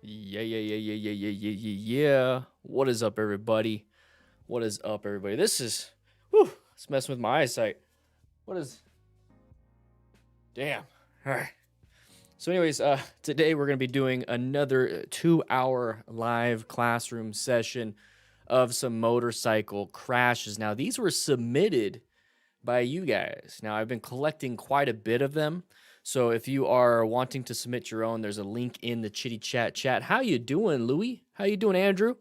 Yeah. What is up, everybody? What is up, everybody? This is, it's messing with my eyesight. What is, damn. All right. So anyways, today we're going to be doing another 2-hour live classroom session of some motorcycle crashes. Now, these were submitted by you guys. Now, I've been collecting quite a bit of them. So if you are wanting to submit your own, there's a link in the chitty chat. How you doing, Louis? How you doing, Andrew?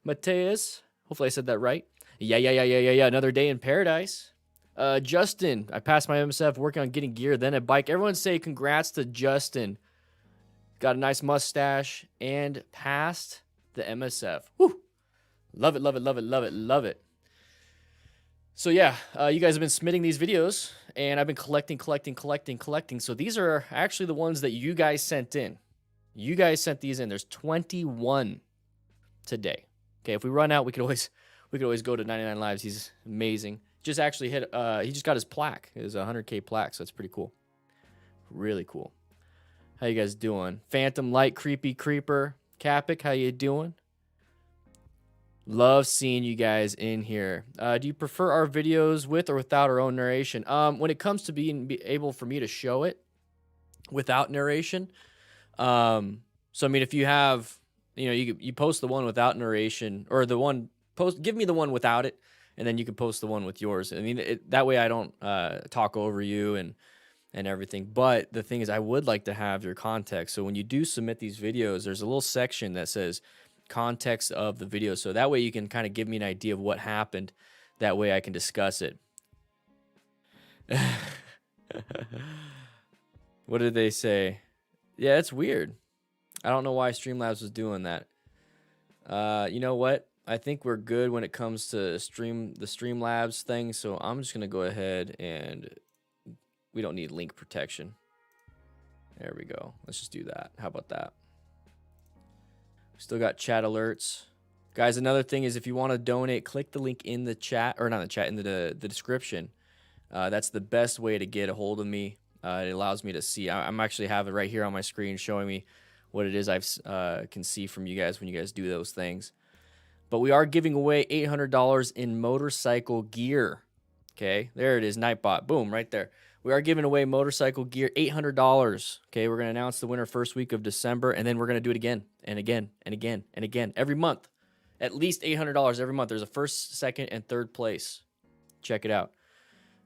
Mateus? Hopefully I said that right. Yeah. Another day in paradise. Justin, I passed my MSF working on getting gear, then a bike. Everyone say congrats to Justin. Got a nice mustache and passed the MSF. Woo! Love it. So yeah, you guys have been submitting these videos, and I've been collecting. So these are actually the ones that you guys sent in. You guys sent these in. There's 21 today. Okay, if we run out, we could always go to 99 lives. He's amazing. Just actually hit. He just got his plaque. It was a 100K plaque, so that's pretty cool. Really cool. How you guys doing? Phantom Light, Creepy Creeper, Capic, how you doing? Love seeing you guys in here. Do you prefer our videos with or without our own narration? When it comes to being able for me to show it without narration, so I mean, if you have, you post the one without narration, or the one give me the one without it, and then you can post the one with yours. I mean, that way I don't talk over you and everything. But the thing is, I would like to have your context. So when you do submit these videos, there's a little section that says context of the video, so that way you can kind of give me an idea of what happened. That way I can discuss it. What did they say? Yeah, it's weird. I don't know why Streamlabs was doing that. You know what? I think we're good when it comes to the Streamlabs thing, so I'm just gonna go ahead, and we don't need link protection. There we go. Let's just do that. How about that? Still got chat alerts. Guys, another thing is, if you want to donate, click the link in the chat, or not the chat, in the description. That's the best way to get a hold of me. It allows me to see. I'm actually have it right here on my screen showing me what it is I can see from you guys when you guys do those things. But we are giving away $800 in motorcycle gear. Okay, there it is, Nightbot. Boom, right there. We are giving away motorcycle gear, $800. Okay, we're going to announce the winner first week of December, and then we're going to do it again and again and again and again every month. At least $800 every month. There's a first, second, and third place. Check it out.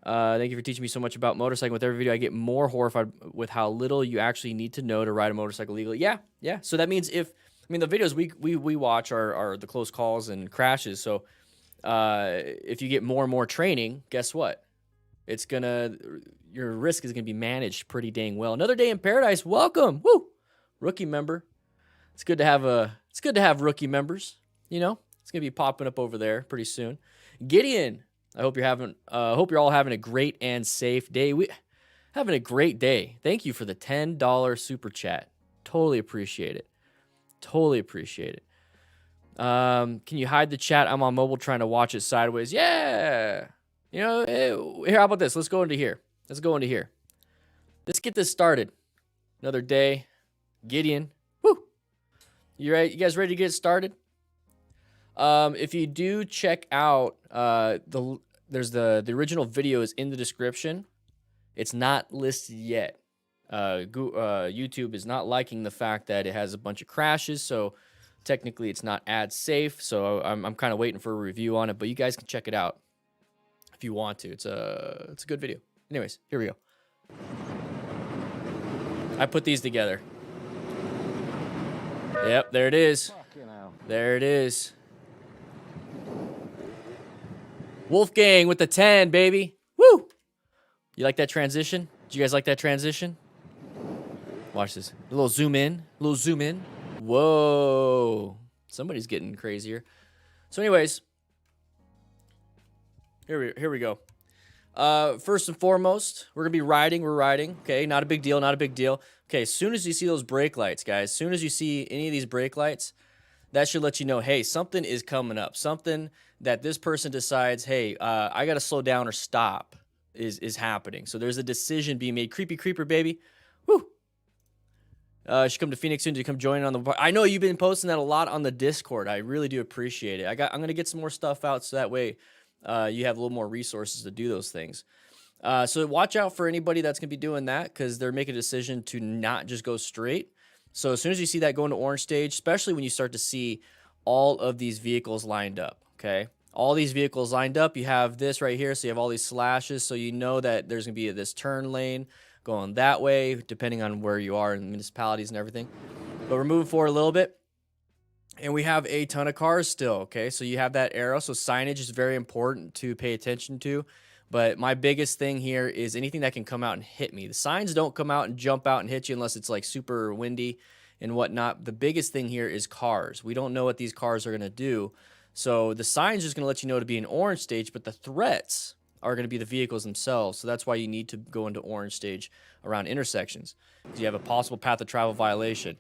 Thank you for teaching me so much about motorcycling. With every video, I get more horrified with how little you actually need to know to ride a motorcycle legally. Yeah. So that means the videos we watch are the close calls and crashes. So if you get more and more training, guess what? Your risk is gonna be managed pretty dang well. Another day in paradise. Welcome, woo, rookie member. It's good to have rookie members. It's gonna be popping up over there pretty soon. Gideon, I hope you're all having a great and safe day. We having a great day. Thank you for the $10 super chat. Totally appreciate it. Can you hide the chat? I'm on mobile trying to watch it sideways. Yeah. Here, how about this? Let's go into here. Let's get this started. Another day. Gideon. Woo. You ready? You guys ready to get started? If you do check out there's the original video is in the description. It's not listed yet. YouTube is not liking the fact that it has a bunch of crashes, so technically it's not ad safe. So I'm kind of waiting for a review on it, but you guys can check it out if you want to. It's a good video. Anyways, here we go. I put these together. Yep, there it is. There it is. Wolfgang with the 10, baby. Woo! You like that transition? Did you guys like that transition? Watch this. A little zoom in. Whoa. Somebody's getting crazier. So anyways, here we go. First and foremost, we're going to be riding. We're riding. Okay, not a big deal. Okay, as soon as you see those brake lights, guys, as soon as you see any of these brake lights, that should let you know, hey, something is coming up. Something that this person decides, hey, I got to slow down or stop is happening. So there's a decision being made. Creepy creeper, baby. Woo. Should come to Phoenix soon to come join on the. I know you've been posting that a lot on the Discord. I really do appreciate it. I'm gonna get some more stuff out so that way you have a little more resources to do those things. So watch out for anybody that's gonna be doing that because they're making a decision to not just go straight. So as soon as you see that going to orange stage, especially when you start to see all of these vehicles lined up, okay? All these vehicles lined up, you have this right here, so you have all these slashes, so you know that there's gonna be this turn lane going that way, depending on where you are in municipalities and everything. But we're moving forward a little bit, and we have a ton of cars still, okay? So you have that arrow, so signage is very important to pay attention to. But my biggest thing here is anything that can come out and hit me. The signs don't come out and jump out and hit you unless it's like super windy and whatnot. The biggest thing here is cars. We don't know what these cars are going to do. So the sign's just going to let you know to be in orange stage, but the threats are going to be the vehicles themselves. So that's why you need to go into orange stage around intersections. So you have a possible path of travel violation.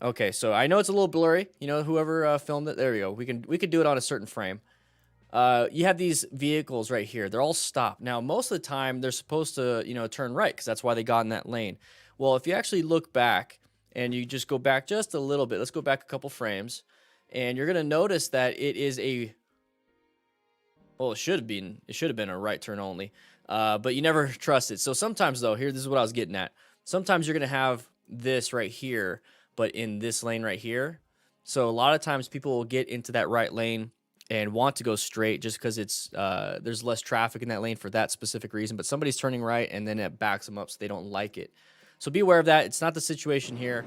Okay, so I know it's a little blurry. You know, whoever filmed it, there we go. We could do it on a certain frame. You have these vehicles right here. They're all stopped. Now, most of the time, they're supposed to, you know, turn right because that's why they got in that lane. Well, if you actually look back and you just go back just a little bit, let's go back a couple frames, and you're going to notice that it is a, well, it should have been a right turn only, but you never trust it. So sometimes, though, this is what I was getting at. Sometimes you're going to have this right here, but in this lane right here. So a lot of times people will get into that right lane and want to go straight just because it's there's less traffic in that lane for that specific reason, but somebody's turning right and then it backs them up so they don't like it. So be aware of that. It's not the situation here.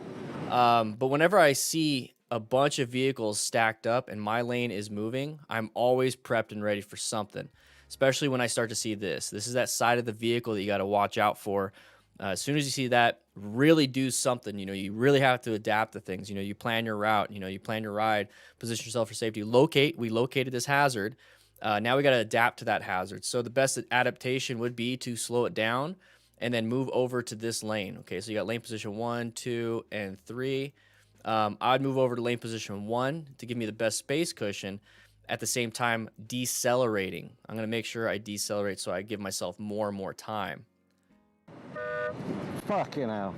But whenever I see a bunch of vehicles stacked up and my lane is moving, I'm always prepped and ready for something, especially when I start to see this. This is that side of the vehicle that you got to watch out for. As soon as you see that, really do something. You know, you really have to adapt to things. You know, you plan your route. You know, you plan your ride. Position yourself for safety. Locate. We located this hazard. Now we got to adapt to that hazard. So the best adaptation would be to slow it down and then move over to this lane. Okay, so you got lane position 1, 2, and 3. I'd move over to lane position 1 to give me the best space cushion. At the same time, decelerating. I'm going to make sure I decelerate so I give myself more and more time. Fuck, you know.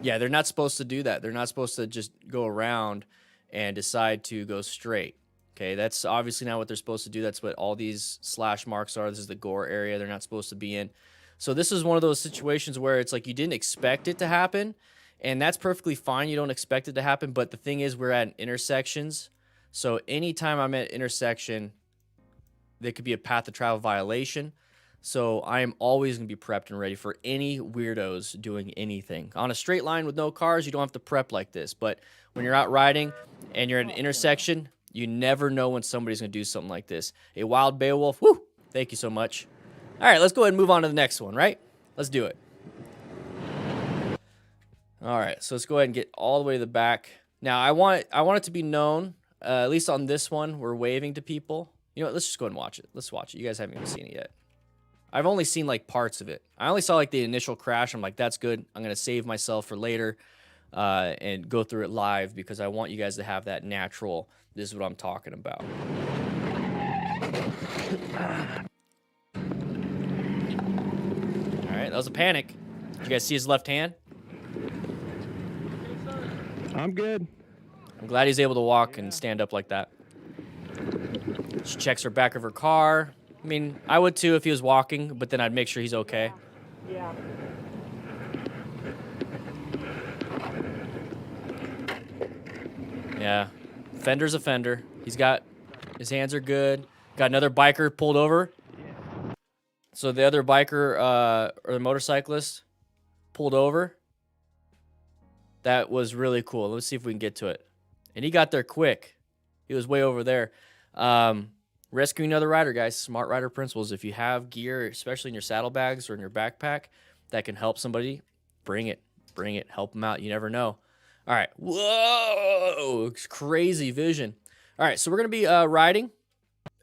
Yeah, they're not supposed to do that. They're not supposed to just go around and decide to go straight. Okay, that's obviously not what they're supposed to do. That's what all these slash marks are. This is the gore area they're not supposed to be in. So this is one of those situations where it's like you didn't expect it to happen, and that's perfectly fine. You don't expect it to happen, but the thing is we're at intersections. So anytime I'm at intersection, there could be a path of travel violation. So I am always going to be prepped and ready for any weirdos doing anything. On a straight line with no cars, you don't have to prep like this. But when you're out riding and you're at an intersection, you never know when somebody's going to do something like this. A wild Beowulf, whoo, thank you so much. All right, let's go ahead and move on to the next one, right? Let's do it. All right, so let's go ahead and get all the way to the back. Now, I want it to be known, at least on this one, we're waving to people. You know what, let's just go ahead and watch it. Let's watch it. You guys haven't even seen it yet. I've only seen like parts of it. I only saw like the initial crash. I'm like, that's good. I'm going to save myself for later and go through it live because I want you guys to have that natural, this is what I'm talking about. All right, that was a panic. Did you guys see his left hand? I'm good. I'm glad he's able to walk and stand up like that. She checks her back of her car. I mean, I would too if he was walking, but then I'd make sure he's okay. Yeah. Yeah. Fender's a fender. He's got, his hands are good. Got another biker pulled over. So the other biker, or the motorcyclist, pulled over. That was really cool. Let's see if we can get to it. And he got there quick. He was way over there. Rescuing another rider, guys. Smart rider principles. If you have gear, especially in your saddlebags or in your backpack, that can help somebody, bring it. Bring it. Help them out. You never know. All right. Whoa. Crazy vision. All right. So we're going to be riding.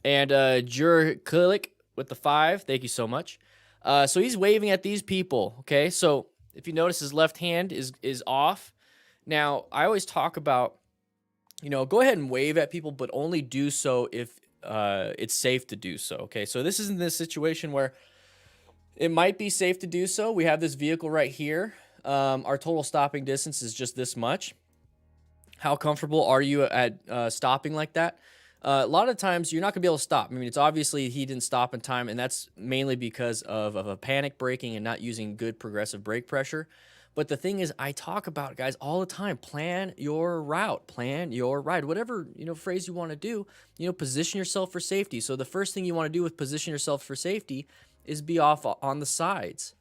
And Jurklik with the 5. Thank you so much. So he's waving at these people. Okay. So if you notice, his left hand is off. Now, I always talk about, you know, go ahead and wave at people, but only do so if it's safe to do so. Okay, so this isn't this situation where it might be safe to do so. We have this vehicle right here. our total stopping distance is just this much. How comfortable are you at stopping like that? A lot of times you're not gonna be able to stop. I mean, it's obviously he didn't stop in time, and that's mainly because of a panic braking and not using good progressive brake pressure. But the thing is, I talk about, guys, all the time. Plan your route, plan your ride, whatever phrase you want to do. Position yourself for safety. So the first thing you want to do with position yourself for safety is be off on the sides.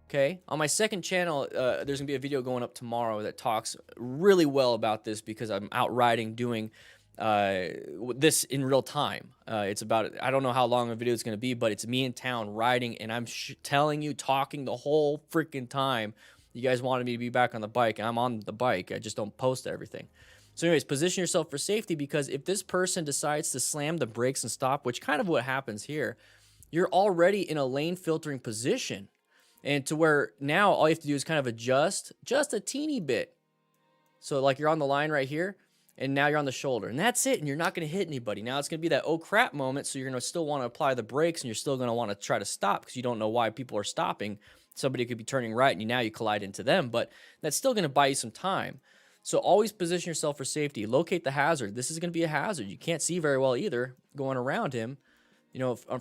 Okay, on my second channel, there's gonna be a video going up tomorrow that talks really well about this because I'm out riding doing this in real time. It's about, I don't know how long a video is gonna be, but it's me in town riding, and I'm telling you, talking the whole freaking time. You guys wanted me to be back on the bike, and I'm on the bike. I just don't post everything. So anyways, position yourself for safety, because if this person decides to slam the brakes and stop, which kind of what happens here, you're already in a lane filtering position. And to where now all you have to do is kind of adjust just a teeny bit. So like you're on the line right here, and now you're on the shoulder, and that's it. And you're not going to hit anybody. Now it's going to be that oh crap moment. So you're going to still want to apply the brakes, and you're still going to want to try to stop because you don't know why people are stopping. Somebody could be turning right, and now you collide into them, but that's still going to buy you some time. So always position yourself for safety. Locate the hazard. This is going to be a hazard. You can't see very well either going around him,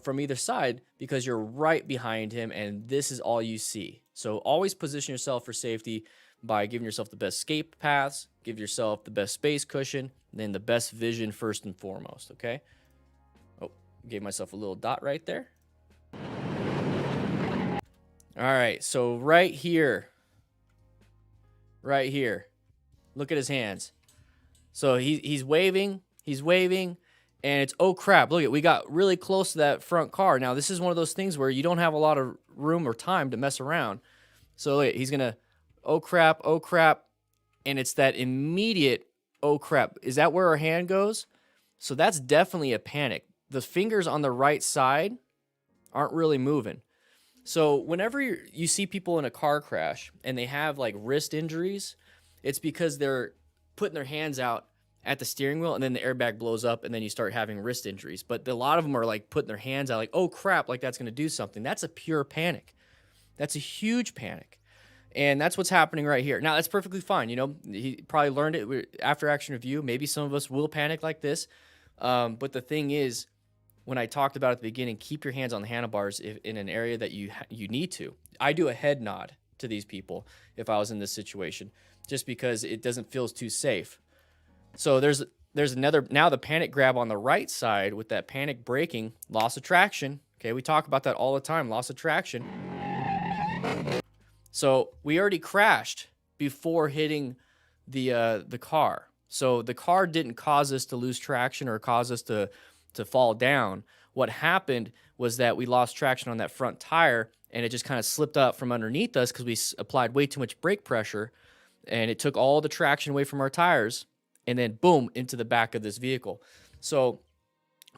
from either side, because you're right behind him, and this is all you see. So always position yourself for safety by giving yourself the best escape paths, give yourself the best space cushion, and then the best vision first and foremost, okay? Oh, gave myself a little dot right there. All right, so right here, look at his hands. So he's waving, and it's, oh crap, look, we got really close to that front car. Now, this is one of those things where you don't have a lot of room or time to mess around. So look, he's gonna, oh crap, and it's that immediate, oh crap. Is that where our hand goes? So that's definitely a panic. The fingers on the right side aren't really moving. So whenever you see people in a car crash and they have like wrist injuries, it's because they're putting their hands out at the steering wheel, and then the airbag blows up, and then you start having wrist injuries. But a lot of them are like putting their hands out like, oh crap, like that's going to do something. That's a pure panic. That's a huge panic. And that's what's happening right here. Now, that's perfectly fine. He probably learned it after action review. Maybe some of us will panic like this. But the thing is, when I talked about at the beginning, keep your hands on the handlebars in an area that you need to. I do a head nod to these people if I was in this situation, just because it doesn't feel too safe. So there's another, now the panic grab on the right side with that panic braking, loss of traction. Okay, we talk about that all the time, loss of traction. So we already crashed before hitting the car. So the car didn't cause us to lose traction or cause us to fall down. What happened was that we lost traction on that front tire, and it just kind of slipped up from underneath us because we applied way too much brake pressure, and it took all the traction away from our tires, and then boom, into the back of this vehicle. So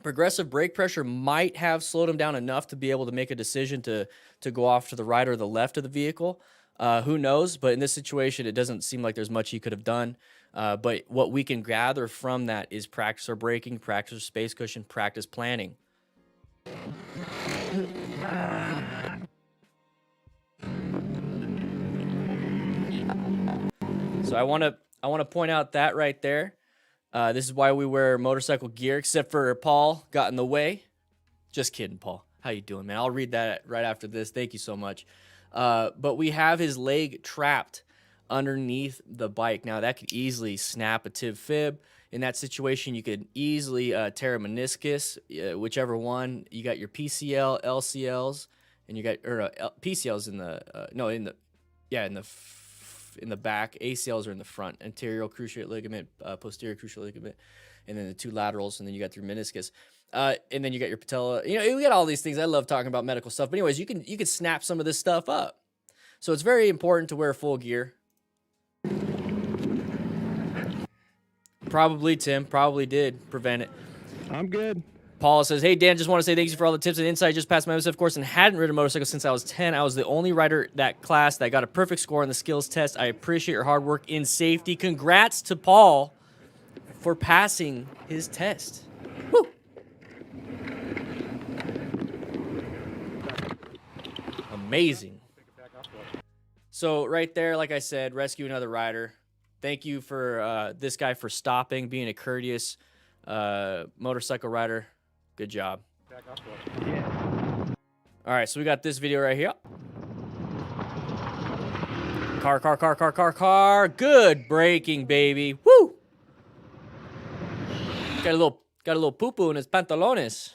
progressive brake pressure might have slowed him down enough to be able to make a decision to go off to the right or the left of the vehicle. Who knows? But in this situation, it doesn't seem like there's much he could have done. But what we can gather from that is practice our braking, practice our space cushion, practice planning. So I want to point out that right there. This is why we wear motorcycle gear, except for Paul got in the way. Just kidding, Paul. How you doing, man? I'll read that right after this. Thank you so much. But we have his leg trapped underneath the bike. Now, that could easily snap a tib fib. In that situation, you could easily tear a meniscus, whichever one. You got your PCL, LCLs, and you got PCLs in the back. ACLs are in the front. Anterior cruciate ligament, posterior cruciate ligament, and then the two laterals, and then you got your meniscus. And then you got your patella. We got all these things. I love talking about medical stuff. But anyways, you can snap some of this stuff up. So it's very important to wear full gear. Probably, Tim. Probably did prevent it. I'm good. Paul says, hey, Dan, just want to say thank you for all the tips and insight. Just passed my MSF course and hadn't ridden a motorcycle since I was 10. I was the only rider that class that got a perfect score on the skills test. I appreciate your hard work in safety. Congrats to Paul for passing his test. Woo! Amazing. So right there, like I said, rescue another rider. Thank you for this guy for stopping, being a courteous motorcycle rider. Good job. All right, so we got this video right here. Car. Good braking, baby. Woo! Got a little poo-poo in his pantalones.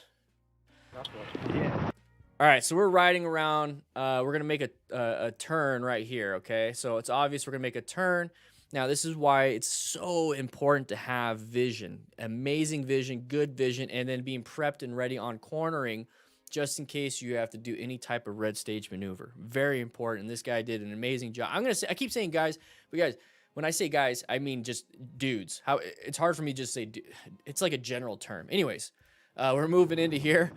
All right, so we're riding around. We're gonna make a turn right here. Okay, so it's obvious we're gonna make a turn. Now, this is why it's so important to have vision, amazing vision, good vision, and then being prepped and ready on cornering, just in case you have to do any type of red stage maneuver. Very important. And this guy did an amazing job. I keep saying guys, but guys, when I say guys, I mean just dudes. It's hard for me to just say dude. It's like a general term. Anyways, we're moving into here,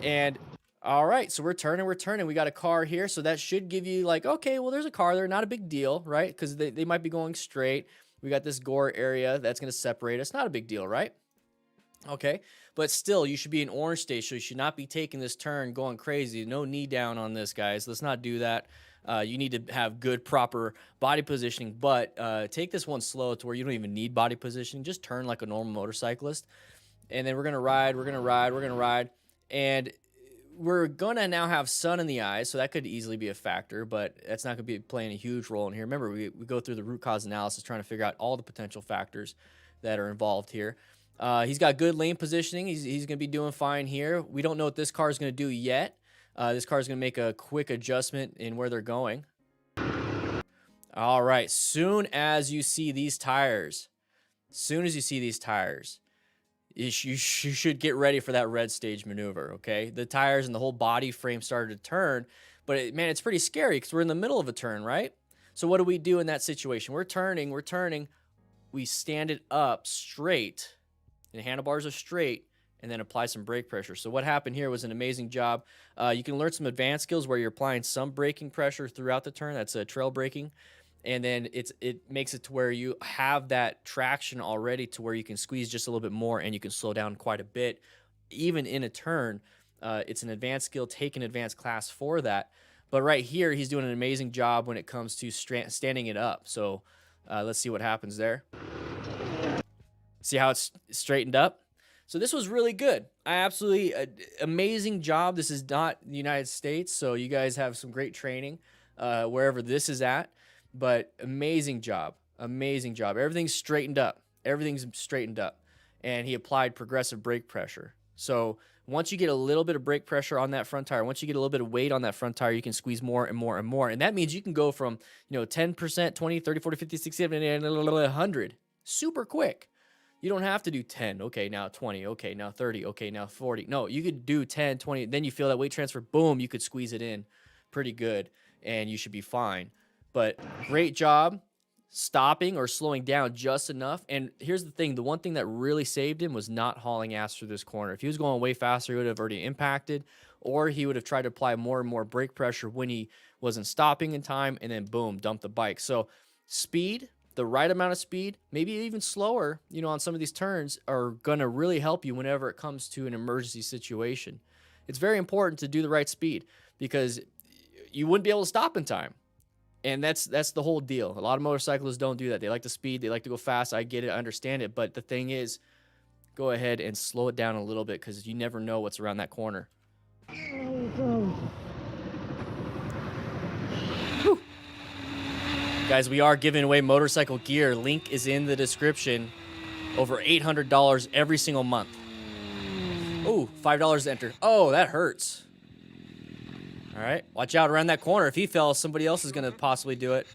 and all right, so we're turning. We got a car here, so that should give you like, okay, well, there's a car there. Not a big deal, right? Because they might be going straight. We got this gore area that's going to separate us. Not a big deal, right? Okay, but still, you should be in orange state, so you should not be taking this turn going crazy. No knee down on this, guys. Let's not do that. You need to have good, proper body positioning, but take this one slow to where you don't even need body positioning. Just turn like a normal motorcyclist, and then we're going to ride, and we're going to now have sun in the eyes, so that could easily be a factor, but that's not going to be playing a huge role in here. Remember, we go through the root cause analysis trying to figure out all the potential factors that are involved here. He's got good lane positioning. He's going to be doing fine here. We don't know what this car is going to do yet. This car is going to make a quick adjustment in where they're going. All right, soon as you see these tires, you should get ready for that red stage maneuver, okay? The tires and the whole body frame started to turn, but man, it's pretty scary because we're in the middle of a turn, right? So what do we do in that situation? We're turning. We stand it up straight, and the handlebars are straight, and then apply some brake pressure. So what happened here was an amazing job. You can learn some advanced skills where you're applying some braking pressure throughout the turn. That's trail braking. And then it makes it to where you have that traction already to where you can squeeze just a little bit more and you can slow down quite a bit. Even in a turn, it's an advanced skill. Take an advanced class for that. But right here, he's doing an amazing job when it comes to standing it up. So let's see what happens there. See how it's straightened up? So this was really good. Absolutely amazing job. This is not the United States, so you guys have some great training wherever this is at. But amazing job. Everything's straightened up. And he applied progressive brake pressure. So once you get a little bit of brake pressure on that front tire, once you get a little bit of weight on that front tire, you can squeeze more and more and more. And that means you can go from 10%, 20, 30, 40, 50, 60, 70, and 100 super quick. You don't have to do 10. Okay, now 20. Okay, now 30. Okay, now 40. No, you could do 10, 20. Then you feel that weight transfer. Boom, you could squeeze it in pretty good, and you should be fine. But great job stopping or slowing down just enough. And here's the thing. The one thing that really saved him was not hauling ass through this corner. If he was going way faster, he would have already impacted, or he would have tried to apply more and more brake pressure when he wasn't stopping in time, and then boom, dump the bike. So speed, the right amount of speed, maybe even slower, on some of these turns are going to really help you whenever it comes to an emergency situation. It's very important to do the right speed because you wouldn't be able to stop in time. And that's the whole deal. A lot of motorcyclists don't do that. They like to speed. They like to go fast. I get it. I understand it. But the thing is, go ahead and slow it down a little bit because you never know what's around that corner. Whew. Guys, we are giving away motorcycle gear. Link is in the description. Over $800 every single month. Oh, $5 to enter. Oh, that hurts. All right, watch out around that corner. If he fell, somebody else is going to possibly do it.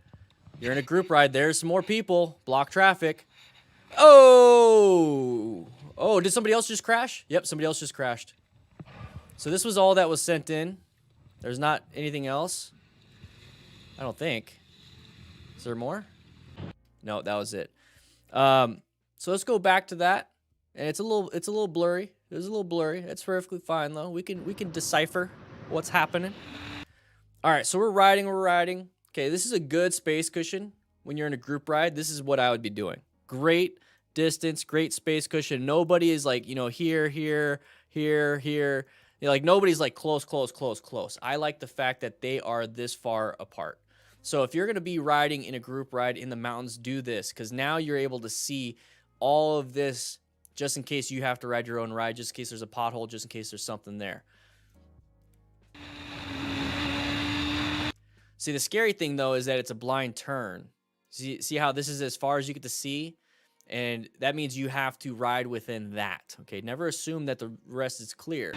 You're in a group ride. There's some more people. Block traffic. Oh, did somebody else just crash? Yep, somebody else just crashed. So this was all that was sent in. There's not anything else. I don't think. Is there more? No, that was it. So let's go back to that. And it's a little blurry. It was a little blurry. It's perfectly fine though. We can decipher what's happening. All right, so we're riding. Okay, this is a good space cushion when you're in a group ride. This is what I would be doing. Great distance, great space cushion. Nobody is like, here. Like nobody's like close. I like the fact that they are this far apart. So if you're going to be riding in a group ride in the mountains, do this, because now you're able to see all of this just in case you have to ride your own ride, just in case there's a pothole, just in case there's something there. See, the scary thing, though, is that it's a blind turn. See how this is as far as you get to see? And that means you have to ride within that. Okay, never assume that the rest is clear.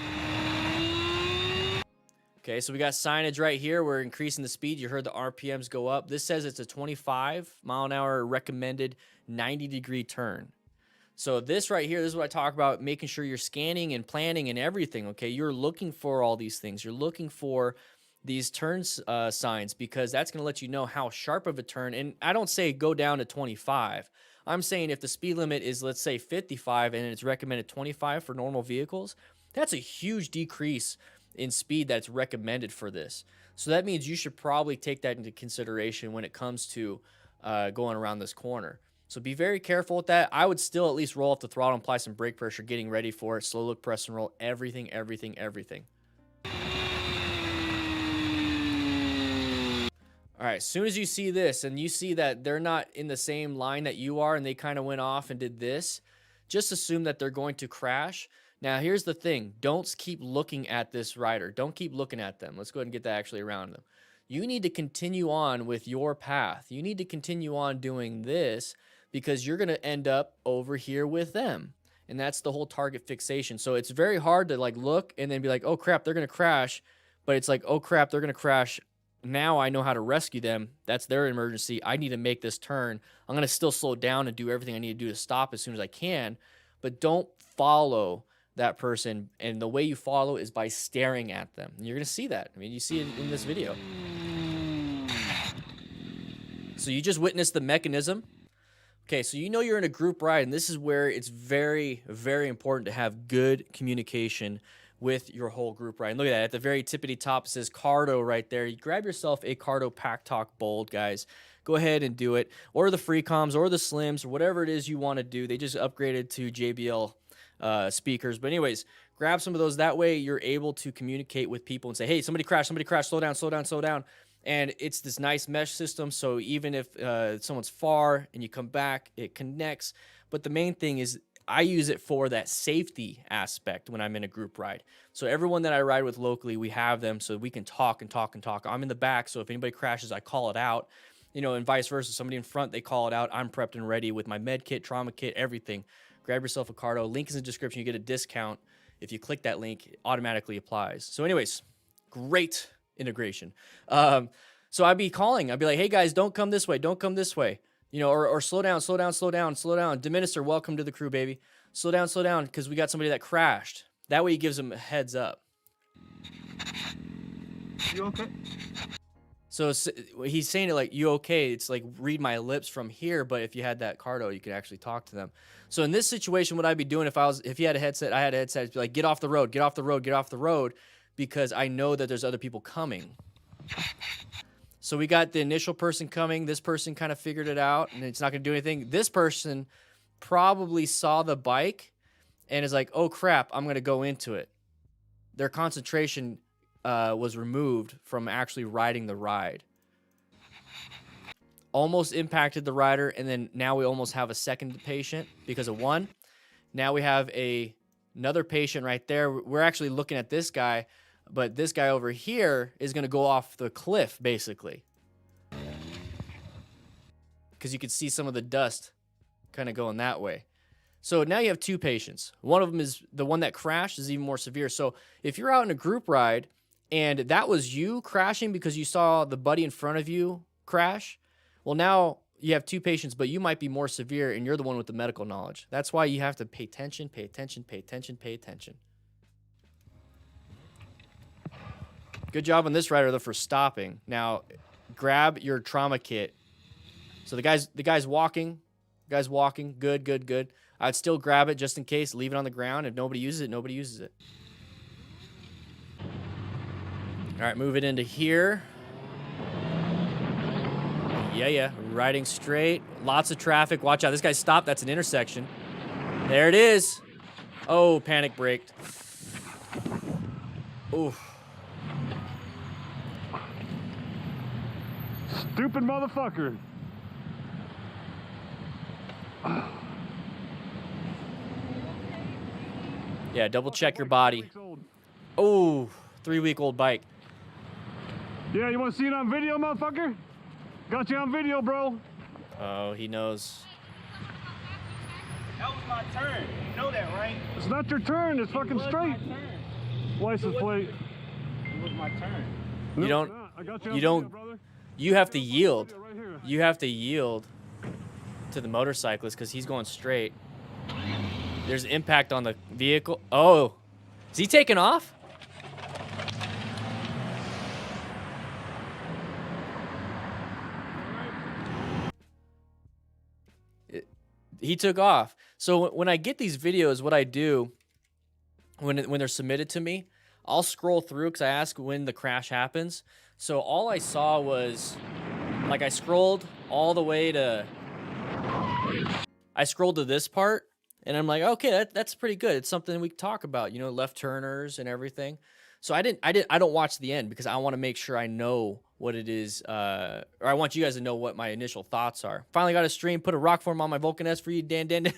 Okay, so we got signage right here. We're increasing the speed. You heard the RPMs go up. This says it's a 25-mile-an-hour recommended 90-degree turn. So this right here, this is what I talk about, making sure you're scanning and planning and everything, okay? You're looking for all these things. You're looking for these turn signs, because that's going to let you know how sharp of a turn. And I don't say go down to 25. I'm saying if the speed limit is, let's say, 55 and it's recommended 25 for normal vehicles, that's a huge decrease in speed that's recommended for this. So that means you should probably take that into consideration when it comes to going around this corner. So be very careful with that. I would still at least roll off the throttle and apply some brake pressure, getting ready for it. Slow look, press and roll, everything. All right, as soon as you see this and you see that they're not in the same line that you are and they kind of went off and did this, just assume that they're going to crash. Now, here's the thing. Don't keep looking at this rider. Don't keep looking at them. Let's go ahead and get that actually around them. You need to continue on with your path. You need to continue on doing this, because you're going to end up over here with them. And that's the whole target fixation. So it's very hard to like look and then be like, oh crap, they're going to crash. But it's like, oh crap, they're going to crash. Now I know how to rescue them. That's their emergency. I need to make this turn. I'm going to still slow down and do everything I need to do to stop as soon as I can. But don't follow that person. And the way you follow is by staring at them. And you're going to see that. I mean, you see it in this video. So you just witnessed the mechanism. Okay, so you know you're in a group ride, and this is where it's very, very important to have good communication with your whole group ride. And look at that. At the very tippity top, it says Cardo right there. You grab yourself a Cardo Pack Talk Bold, guys. Go ahead and do it. Or the Free Comms or the Slims or whatever it is you want to do. They just upgraded to JBL speakers. But anyways, grab some of those. That way you're able to communicate with people and say, hey, somebody crashed, slow down, slow down, slow down. And it's this nice mesh system, so even if someone's far and you come back, it connects. But the main thing is I use it for that safety aspect when I'm in a group ride. So everyone that I ride with locally, we have them so we can talk and talk and talk. I'm in the back, so if anybody crashes, I call it out. You know, and vice versa. Somebody in front, they call it out. I'm prepped and ready with my med kit, trauma kit, everything. Grab yourself a Cardo. Link is in the description. You get a discount. If you click that link, it automatically applies. So anyways, great integration. So I'd be calling. I'd be like, hey guys, don't come this way. Don't come this way. You know, or slow down, slow down, slow down, slow down. Diminisher, welcome to the crew, baby. Slow down, because we got somebody that crashed. That way he gives them a heads up. You okay? So he's saying it like, you okay? It's like, read my lips from here, but if you had that Cardo, you could actually talk to them. So in this situation, what I'd be doing if you had a headset, I had a headset, I'd be like, get off the road, get off the road, get off the road, because I know that there's other people coming. So we got the initial person coming. This person kind of figured it out, and it's not going to do anything. This person probably saw the bike and is like, oh, crap, I'm going to go into it. Their concentration was removed from actually riding the ride. Almost impacted the rider, and then now we almost have a second patient because of one. Now we have another patient right there. We're actually looking at this guy. But this guy over here is going to go off the cliff, basically. Because you can see some of the dust kind of going that way. So now you have two patients. One of them is the one that crashed is even more severe. So if you're out in a group ride and that was you crashing because you saw the buddy in front of you crash, well, now you have two patients, but you might be more severe and you're the one with the medical knowledge. That's why you have to pay attention, pay attention, pay attention, pay attention. Good job on this rider, though, for stopping. Now, grab your trauma kit. So the guy's walking. Good, good, good. I'd still grab it just in case. Leave it on the ground. If nobody uses it, nobody uses it. All right, move it into here. Yeah. Riding straight. Lots of traffic. Watch out. This guy stopped. That's an intersection. There it is. Oh, panic braked. Oof. Stupid motherfucker. Yeah, double check your body. Oh, 3-week-old bike. Yeah, you want to see it on video, motherfucker? Got you on video, bro. Oh, he knows. That was my turn. You know that, right? It's not your turn. It's fucking straight. License plate. It was my turn. You don't. I got you. You don't. Brother. You have to yield. Right here. You have to yield to the motorcyclist because he's going straight. There's impact on the vehicle. Oh, is he taking off? He took off. So when I get these videos, what I do when they're submitted to me, I'll scroll through because I ask when the crash happens. So all I saw was, like, I scrolled all the way to, I scrolled to this part, and I'm like, okay, that's pretty good. It's something we can talk about, you know, left turners and everything. So I don't watch the end because I want to make sure I know what it is, or I want you guys to know what my initial thoughts are. Finally got a stream, put a rock form on my Vulcan S for you, Dan.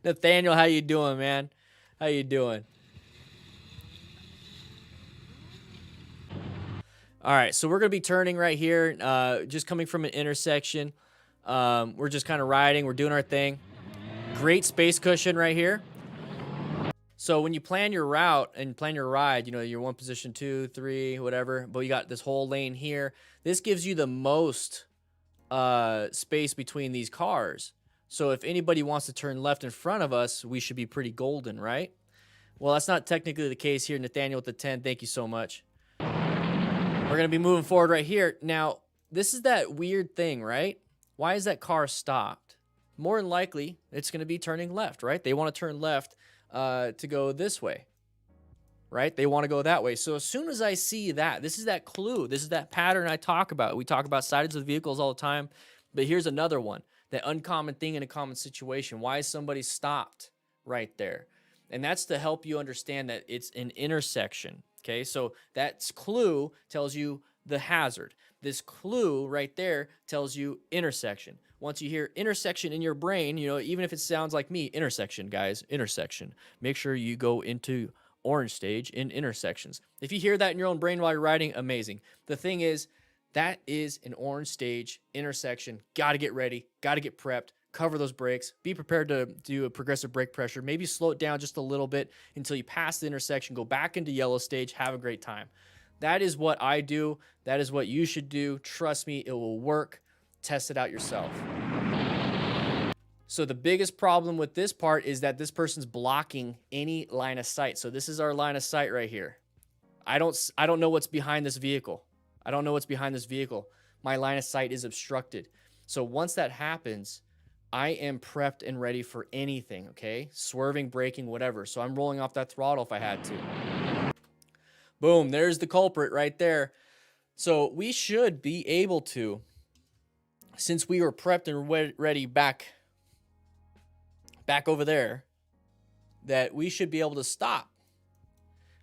Nathaniel, how you doing, man? How you doing? All right, so we're going to be turning right here, just coming from an intersection. We're just kind of riding. We're doing our thing. Great space cushion right here. So when you plan your route and plan your ride, you know, your one position, 2, 3, whatever, but you got this whole lane here. This gives you the most space between these cars. So if anybody wants to turn left in front of us, we should be pretty golden, right? Well, that's not technically the case here. Nathaniel with the 10, thank you so much. We're going to be moving forward right here. Now, this is that weird thing, right? Why is that car stopped? More than likely, it's going to be turning left, right? They want to turn left to go this way, right? They want to go that way. So as soon as I see that, this is that clue. This is that pattern I talk about. We talk about sides of vehicles all the time, but here's another one. That uncommon thing in a common situation. Why is somebody stopped right there? And that's to help you understand that it's an intersection. Okay, so that clue tells you the hazard. This clue right there tells you intersection. Once you hear intersection in your brain, you know, even if it sounds like me, intersection, guys, intersection. Make sure you go into orange stage in intersections. If you hear that in your own brain while you're riding, amazing. The thing is, that is an orange stage intersection. Got to get ready, got to get prepped, cover those brakes, be prepared to do a progressive brake pressure, maybe slow it down just a little bit until you pass the intersection, go back into yellow stage, have a great time. That is what I do. That is what you should do. Trust me, it will work. Test it out yourself. So the biggest problem with this part is that this person's blocking any line of sight. So this is our line of sight right here. I don't know what's behind this vehicle. I don't know what's behind this vehicle. My line of sight is obstructed. So once that happens, I am prepped and ready for anything, okay? Swerving, braking, whatever. So I'm rolling off that throttle if I had to. Boom, there's the culprit right there. So we should be able to, since we were prepped and ready back over there, that we should be able to stop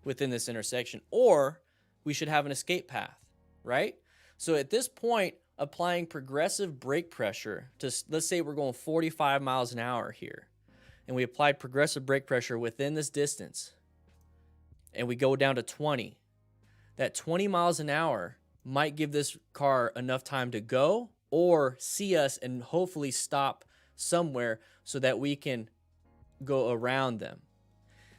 within this intersection, or we should have an escape path. Right? So at this point, applying progressive brake pressure to, let's say we're going 45 miles an hour here, and we applied progressive brake pressure within this distance, and we go down to 20. That 20 miles an hour might give this car enough time to go or see us and hopefully stop somewhere so that we can go around them.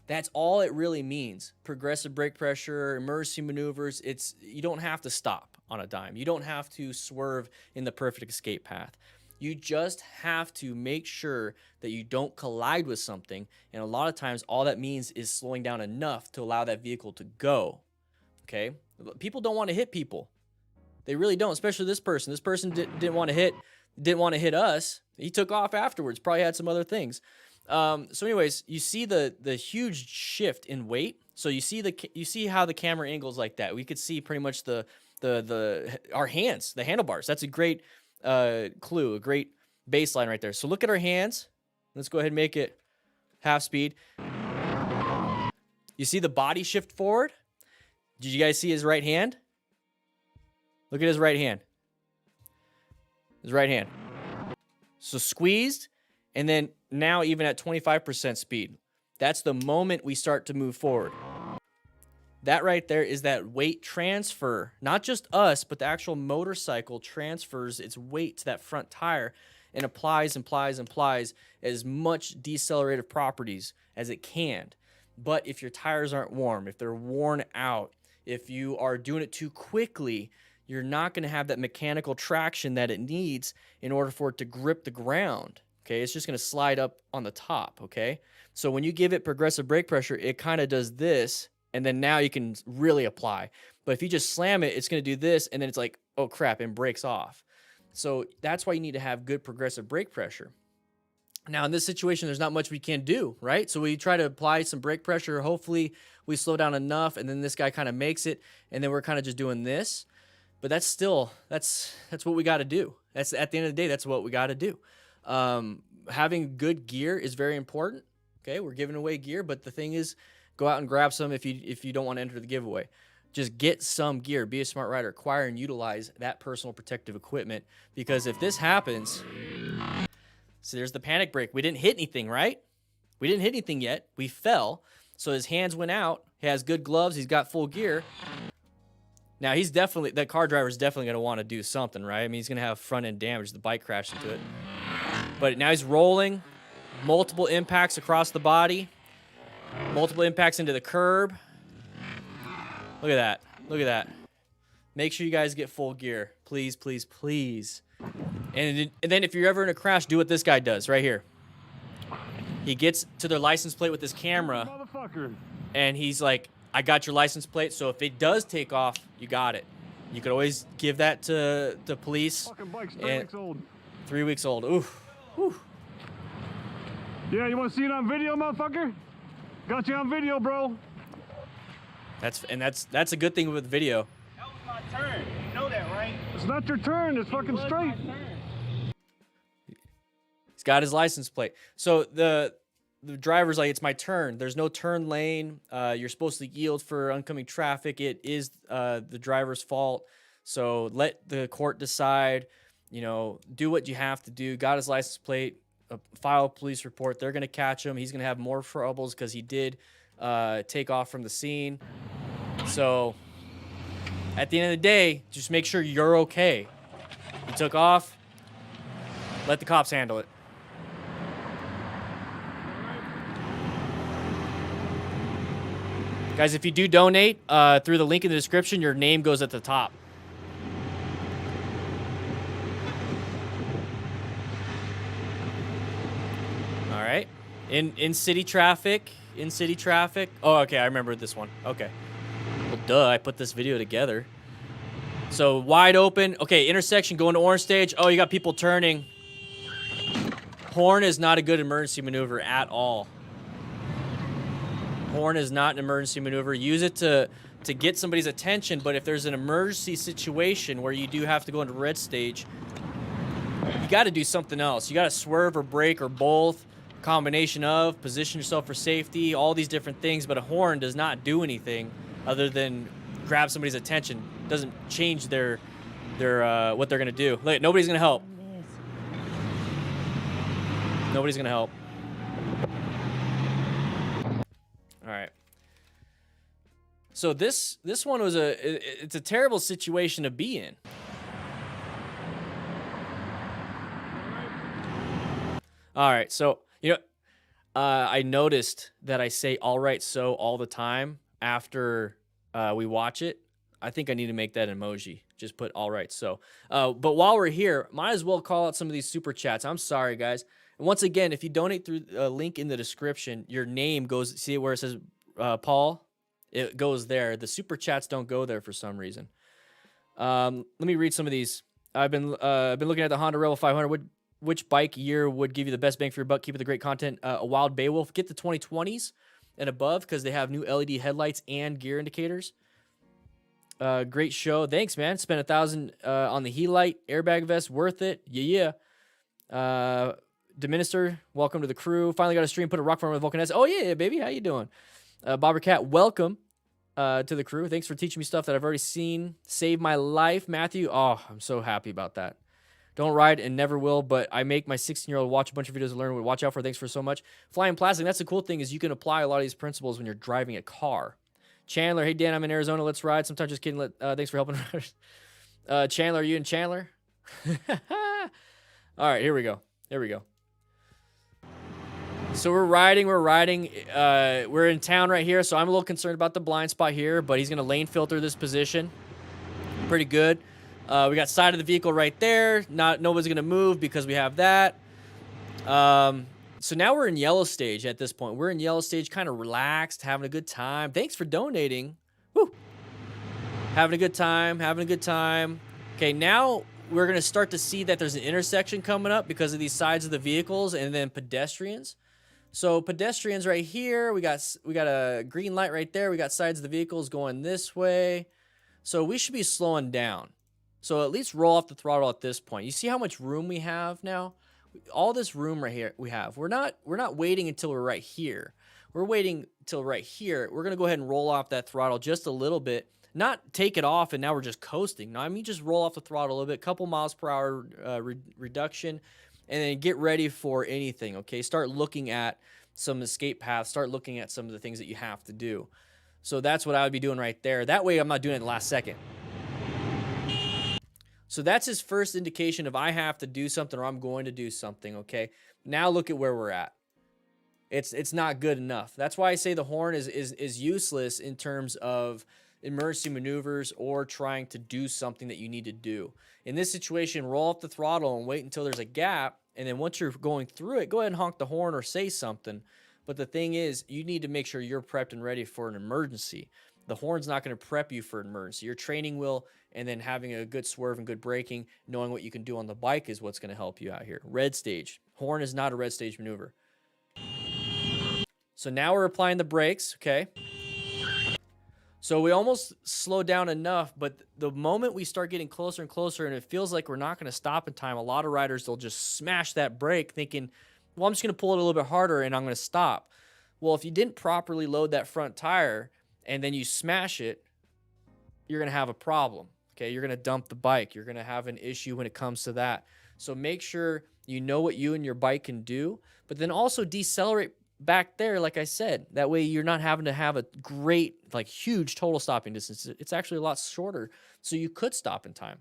That's all it really means. Progressive brake pressure, emergency maneuvers, you don't have to stop on a dime. You don't have to swerve in the perfect escape path. You just have to make sure that you don't collide with something. And a lot of times, all that means is slowing down enough to allow that vehicle to go. Okay? People don't want to hit people. They really don't, especially this person. This person didn't want to hit us. He took off afterwards, probably had some other things. So anyways, you see the huge shift in weight. So you see how the camera angles like that. We could see pretty much our hands, the handlebars. That's a great clue, a great baseline right there. So look at our hands. Let's go ahead and make it half speed. You see the body shift forward? Did you guys see his right hand? Look at his right hand. his right hand. So squeezed, and then now even at 25% speed, that's the moment we start to move forward. That right there is that weight transfer. Not just us, but the actual motorcycle transfers its weight to that front tire and applies as much decelerative properties as it can. But if your tires aren't warm, if they're worn out, if you are doing it too quickly, you're not going to have that mechanical traction that it needs in order for it to grip the ground. Okay, it's just going to slide up on the top. Okay, so when you give it progressive brake pressure, it kind of does this, and then now you can really apply. But if you just slam it, it's going to do this, and then it's like, oh crap, and breaks off. So that's why you need to have good progressive brake pressure. Now, in this situation, there's not much we can do, right? So we try to apply some brake pressure. Hopefully, we slow down enough, and then this guy kind of makes it, and then we're kind of just doing this. But that's still, that's what we got to do. That's at the end of the day, that's what we got to do. Having good gear is very important. Okay, we're giving away gear, but the thing is, go out and grab some if you don't want to enter the giveaway. Just get some gear. Be a smart rider. Acquire and utilize that personal protective equipment, because if this happens, so there's the panic brake. We didn't hit anything, right? We didn't hit anything yet. We fell. So his hands went out. He has good gloves. He's got full gear. Now he's definitely, that car driver is definitely going to want to do something, right? I mean, he's going to have front end damage. The bike crashed into it. But now he's rolling. Multiple impacts across the body. Multiple impacts into the curb. Look at that. Look at that. Make sure you guys get full gear. Please, please, please. And then if you're ever in a crash, do what this guy does right here. He gets to their license plate with his camera, and he's like, I got your license plate, so if it does take off, you got it. You could always give that to the police. Fucking bike's 3 weeks old. 3 weeks old. Oof. Oof. Yeah, you want to see it on video, motherfucker? Got you on video, bro. That's a good thing with video. That was my turn. You know that, right? It's not your turn. It's fucking It was straight. my turn. He's got his license plate. So the driver's like, it's my turn. There's no turn lane. You're supposed to yield for oncoming traffic. It is the driver's fault. So let the court decide. You know, do what you have to do. Got his license plate. File a police report. They're gonna catch him. He's gonna have more troubles because he did take off from the scene. So at the end of the day, just make sure you're okay. He took off. Let the cops handle it. Guys, if you do donate through the link in the description, your name goes at the top. All right. In city traffic. Oh, okay. I remember this one. Okay. Well, duh. I put this video together. So wide open. Okay. Intersection going to orange stage. Oh, you got people turning. Horn is not a good emergency maneuver at all. Horn is not an emergency maneuver. Use it to get somebody's attention, but if there's an emergency situation where you do have to go into red stage, you got to do something else. You got to swerve or brake or both, combination of, position yourself for safety, all these different things, but a horn does not do anything other than grab somebody's attention. It doesn't change their what they're going to do. Look, nobody's going to help. Nobody's going to help. All right. So this one was it's a terrible situation to be in. All right. So, you know, I noticed that I say all right so all the time after we watch it. I think I need to make that an emoji. Just put all right so. But while we're here, might as well call out some of these super chats. I'm sorry, guys. And once again, if you donate through a link in the description, your name goes, see where it says Paul? It goes there. The super chats don't go there for some reason. Let me read some of these. I've been looking at the Honda Rebel 500. Which bike year would give you the best bang for your buck? Keep it the great content. A Wild Beowulf. Get the 2020s and above because they have new LED headlights and gear indicators. Great show. Thanks, man. Spent $1,000 on the Helite airbag vest. Worth it. Yeah. Deminister, welcome to the crew. Finally got a stream. Put a rock farm with Vulcan S. Oh, yeah, baby. How you doing? Bobber Cat, welcome to the crew. Thanks for teaching me stuff that I've already seen. Saved my life, Matthew. Oh, I'm so happy about that. Don't ride and never will, but I make my 16-year-old watch a bunch of videos and learn what to watch out for. Thanks for so much. Flying plastic, that's the cool thing is you can apply a lot of these principles when you're driving a car. Chandler, hey, Dan, I'm in Arizona. Let's ride. Sometimes just kidding. Thanks for helping. Chandler, are you in Chandler? All right, here we go. Here we go. So we're riding. We're in town right here, so I'm a little concerned about the blind spot here, but he's going to lane filter this position. Pretty good. We got side of the vehicle right there. Nobody's going to move because we have that. So now we're in yellow stage at this point. We're in yellow stage, kind of relaxed, having a good time. Thanks for donating. Woo. Having a good time, having a good time. Okay, now we're going to start to see that there's an intersection coming up because of these sides of the vehicles and then pedestrians. So pedestrians right here, we got a green light right there. We got sides of the vehicles going this way. So we should be slowing down. So at least roll off the throttle at this point. You see how much room we have now? All this room right here we have. We're not waiting until we're right here. We're waiting until right here. We're going to go ahead and roll off that throttle just a little bit. Not take it off and now we're just coasting. No, I mean just roll off the throttle a little bit, couple miles per hour reduction, and then get ready for anything, okay? Start looking at some escape paths. Start looking at some of the things that you have to do. So that's what I would be doing right there. That way I'm not doing it the last second. So that's his first indication of I have to do something or I'm going to do something, okay? Now look at where we're at. It's not good enough. That's why I say the horn is useless in terms of emergency maneuvers or trying to do something that you need to do. In this situation, roll off the throttle and wait until there's a gap, and then once you're going through it, go ahead and honk the horn or say something. But the thing is, you need to make sure you're prepped and ready for an emergency. The horn's not going to prep you for an emergency. Your training will, and then having a good swerve and good braking, knowing what you can do on the bike is what's going to help you out here. Red stage. Horn is not a red stage maneuver. So now we're applying the brakes, okay? So we almost slowed down enough, but the moment we start getting closer and closer and it feels like we're not going to stop in time, a lot of riders, they'll just smash that brake thinking, well, I'm just going to pull it a little bit harder and I'm going to stop. Well, if you didn't properly load that front tire and then you smash it, you're going to have a problem, okay? You're going to dump the bike. You're going to have an issue when it comes to that. So make sure you know what you and your bike can do, but then also decelerate back there, like I said. That way you're not having to have a great, like huge total stopping distance. It's actually a lot shorter, so you could stop in time.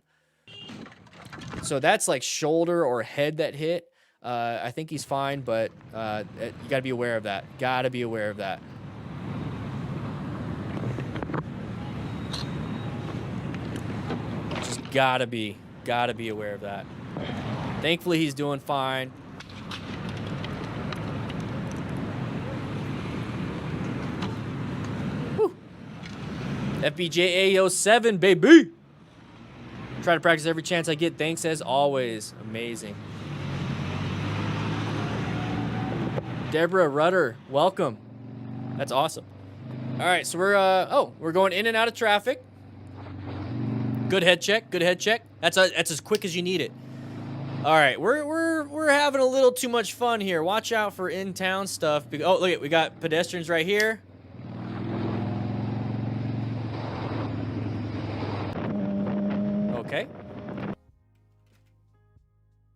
So that's like shoulder or head that hit. I think he's fine, but you got to be aware of that. Got to be aware of that. Just gotta be aware of that. Thankfully, he's doing fine. FBJ 07, baby. Try to practice every chance I get. Thanks as always. Amazing. Deborah Rudder, welcome. That's awesome. All right, so we're going in and out of traffic. Good head check. Good head check. That's as quick as you need it. All right, we're having a little too much fun here. Watch out for in-town stuff. Oh, look, we got pedestrians right here. Okay.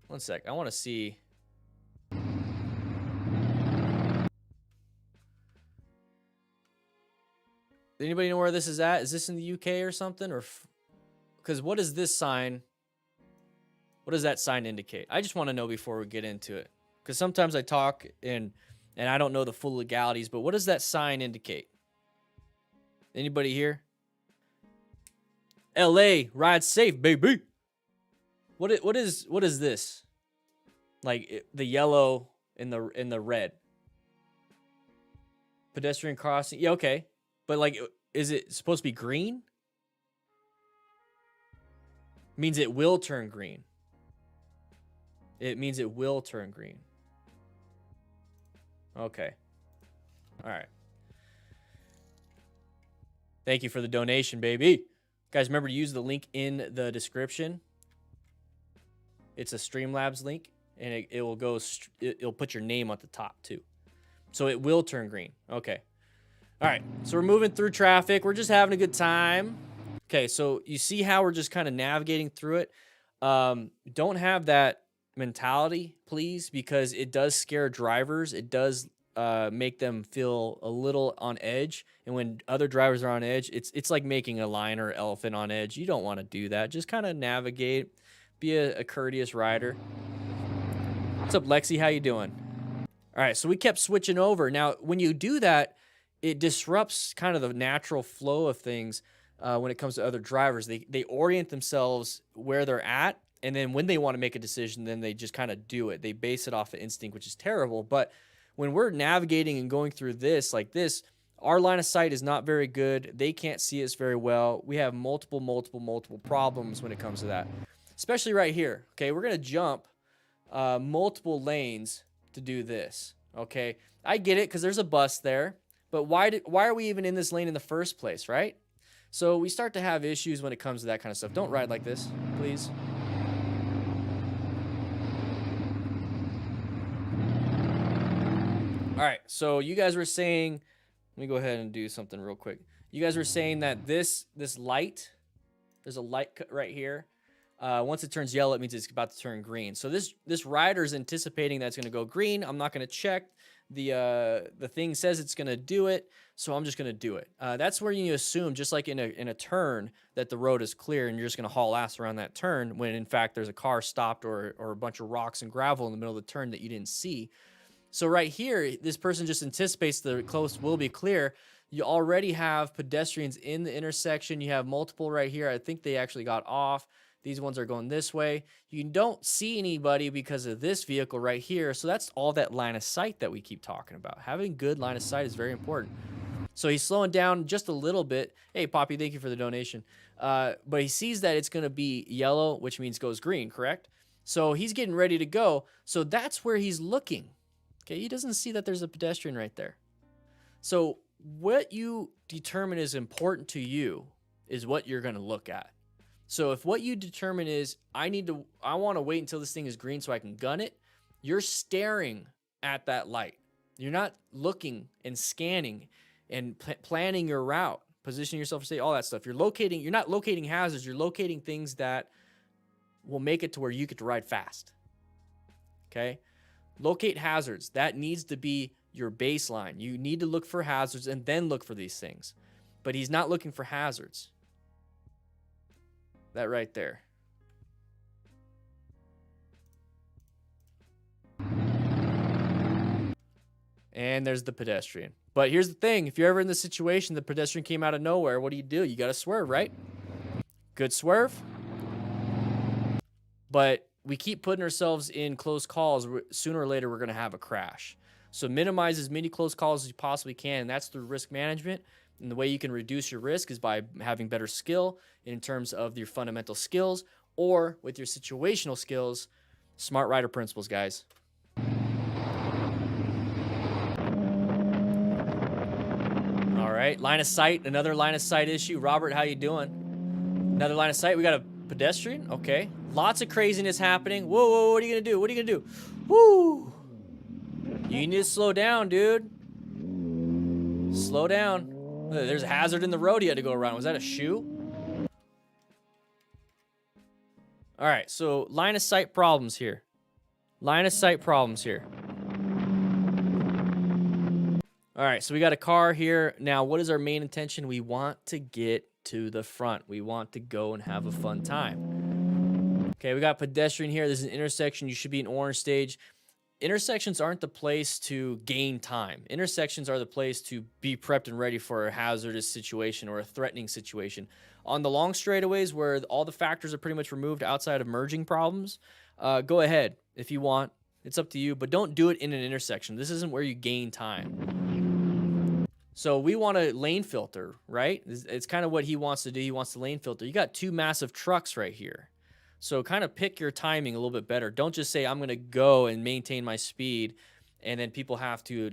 One sec. I want to see. Anybody know where this is at? Is this in the UK or something? Or because what is this sign? What does that sign indicate? I just want to know before we get into it. Because sometimes I talk and I don't know the full legalities, but what does that sign indicate? Anybody here? LA, ride safe, baby. What is this? Like the yellow and the red. Pedestrian crossing. Yeah, okay. But like, is it supposed to be green? Means it will turn green. It means it will turn green. Okay. All right. Thank you for the donation, baby. Guys, remember to use the link in the description. It's a Streamlabs link, and it will go. It'll put your name at the top too, so it will turn green. Okay. All right. So we're moving through traffic. We're just having a good time. Okay. So you see how we're just kind of navigating through it. Don't have that mentality, please, because it does scare drivers. It does make them feel a little on edge. And when other drivers are on edge, it's like making a lion or elephant on edge. You don't want to do that. Just kind of navigate, be a courteous rider. What's up, Lexi? How you doing? All right, so we kept switching over. Now, when you do that, it disrupts kind of the natural flow of things when it comes to other drivers. They orient themselves where they're at, and then when they want to make a decision, then they just kind of do it. They base it off of instinct, which is terrible. But when we're navigating and going through this like this, our line of sight is not very good. They can't see us very well. We have multiple problems when it comes to that, especially right here. Okay, we're going to jump multiple lanes to do this. Okay, I get it because there's a bus there, but why are we even in this lane in the first place, right? So we start to have issues when it comes to that kind of stuff. Don't ride like this, please. All right, so you guys were saying, let me go ahead and do something real quick. You guys were saying that this light, there's a light right here. Once it turns yellow, it means it's about to turn green. So this rider's anticipating that it's going to go green. I'm not going to check. The thing says it's going to do it, so I'm just going to do it. That's where you assume, just like in a turn, that the road is clear and you're just going to haul ass around that turn when in fact there's a car stopped or a bunch of rocks and gravel in the middle of the turn that you didn't see. So right here, this person just anticipates the coast will be clear. You already have pedestrians in the intersection. You have multiple right here. I think they actually got off. These ones are going this way. You don't see anybody because of this vehicle right here. So that's all that line of sight that we keep talking about. Having good line of sight is very important. So he's slowing down just a little bit. Hey, Poppy, thank you for the donation. But he sees that it's going to be yellow, which means goes green, correct? So he's getting ready to go. So that's where he's looking. Okay, he doesn't see that there's a pedestrian right there. So what you determine is important to you is what you're going to look at. So if what you determine is, I want to wait until this thing is green so I can gun it, you're staring at that light. You're not looking and scanning and planning your route, positioning yourself to say all that stuff. You're not locating hazards. You're locating things that will make it to where you get to ride fast. Okay? Locate hazards. That needs to be your baseline. You need to look for hazards and then look for these things. But he's not looking for hazards. That right there. And there's the pedestrian. But here's the thing. If you're ever in the situation, the pedestrian came out of nowhere, what do? You got to swerve, right? Good swerve. But we keep putting ourselves in close calls. Sooner or later, we're going to have a crash. So minimize as many close calls as you possibly can. And that's through risk management. And the way you can reduce your risk is by having better skill in terms of your fundamental skills or with your situational skills. Smart rider principles, guys. All right, line of sight, another line of sight issue. Robert, how you doing? Another line of sight. We got a pedestrian. Okay. Lots of craziness happening. Whoa, what are you going to do? What are you going to do? Woo! You need to slow down, dude. Slow down. There's a hazard in the road you had to go around. Was that a shoe? All right, so line of sight problems here. Line of sight problems here. All right, so we got a car here. Now, what is our main intention? We want to get to the front. We want to go and have a fun time. Okay, we got pedestrian here. There's an intersection. You should be in orange stage. Intersections aren't the place to gain time. Intersections are the place to be prepped and ready for a hazardous situation or a threatening situation. On the long straightaways where all the factors are pretty much removed outside of merging problems, go ahead if you want. It's up to you, but don't do it in an intersection. This isn't where you gain time. So we want a lane filter, right? It's kind of what he wants to do. He wants the lane filter. You got two massive trucks right here. So kind of pick your timing a little bit better. Don't just say, I'm going to go and maintain my speed, and then people have to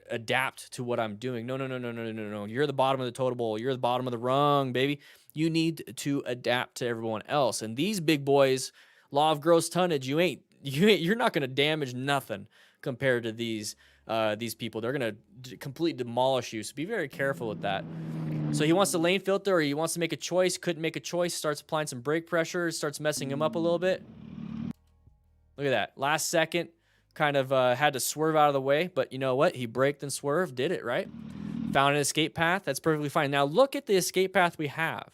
adapt to what I'm doing. No. You're the bottom of the totem pole. You're the bottom of the rung, baby. You need to adapt to everyone else. And these big boys, law of gross tonnage, you're not going to damage nothing compared to these people. They're going to completely demolish you. So be very careful with that. So he wants to lane filter, or he wants to make a choice, couldn't make a choice, starts applying some brake pressure, starts messing him up a little bit. Look at that. Last second, kind of had to swerve out of the way, but you know what? He braked and swerved, did it, right? Found an escape path. That's perfectly fine. Now look at the escape path we have.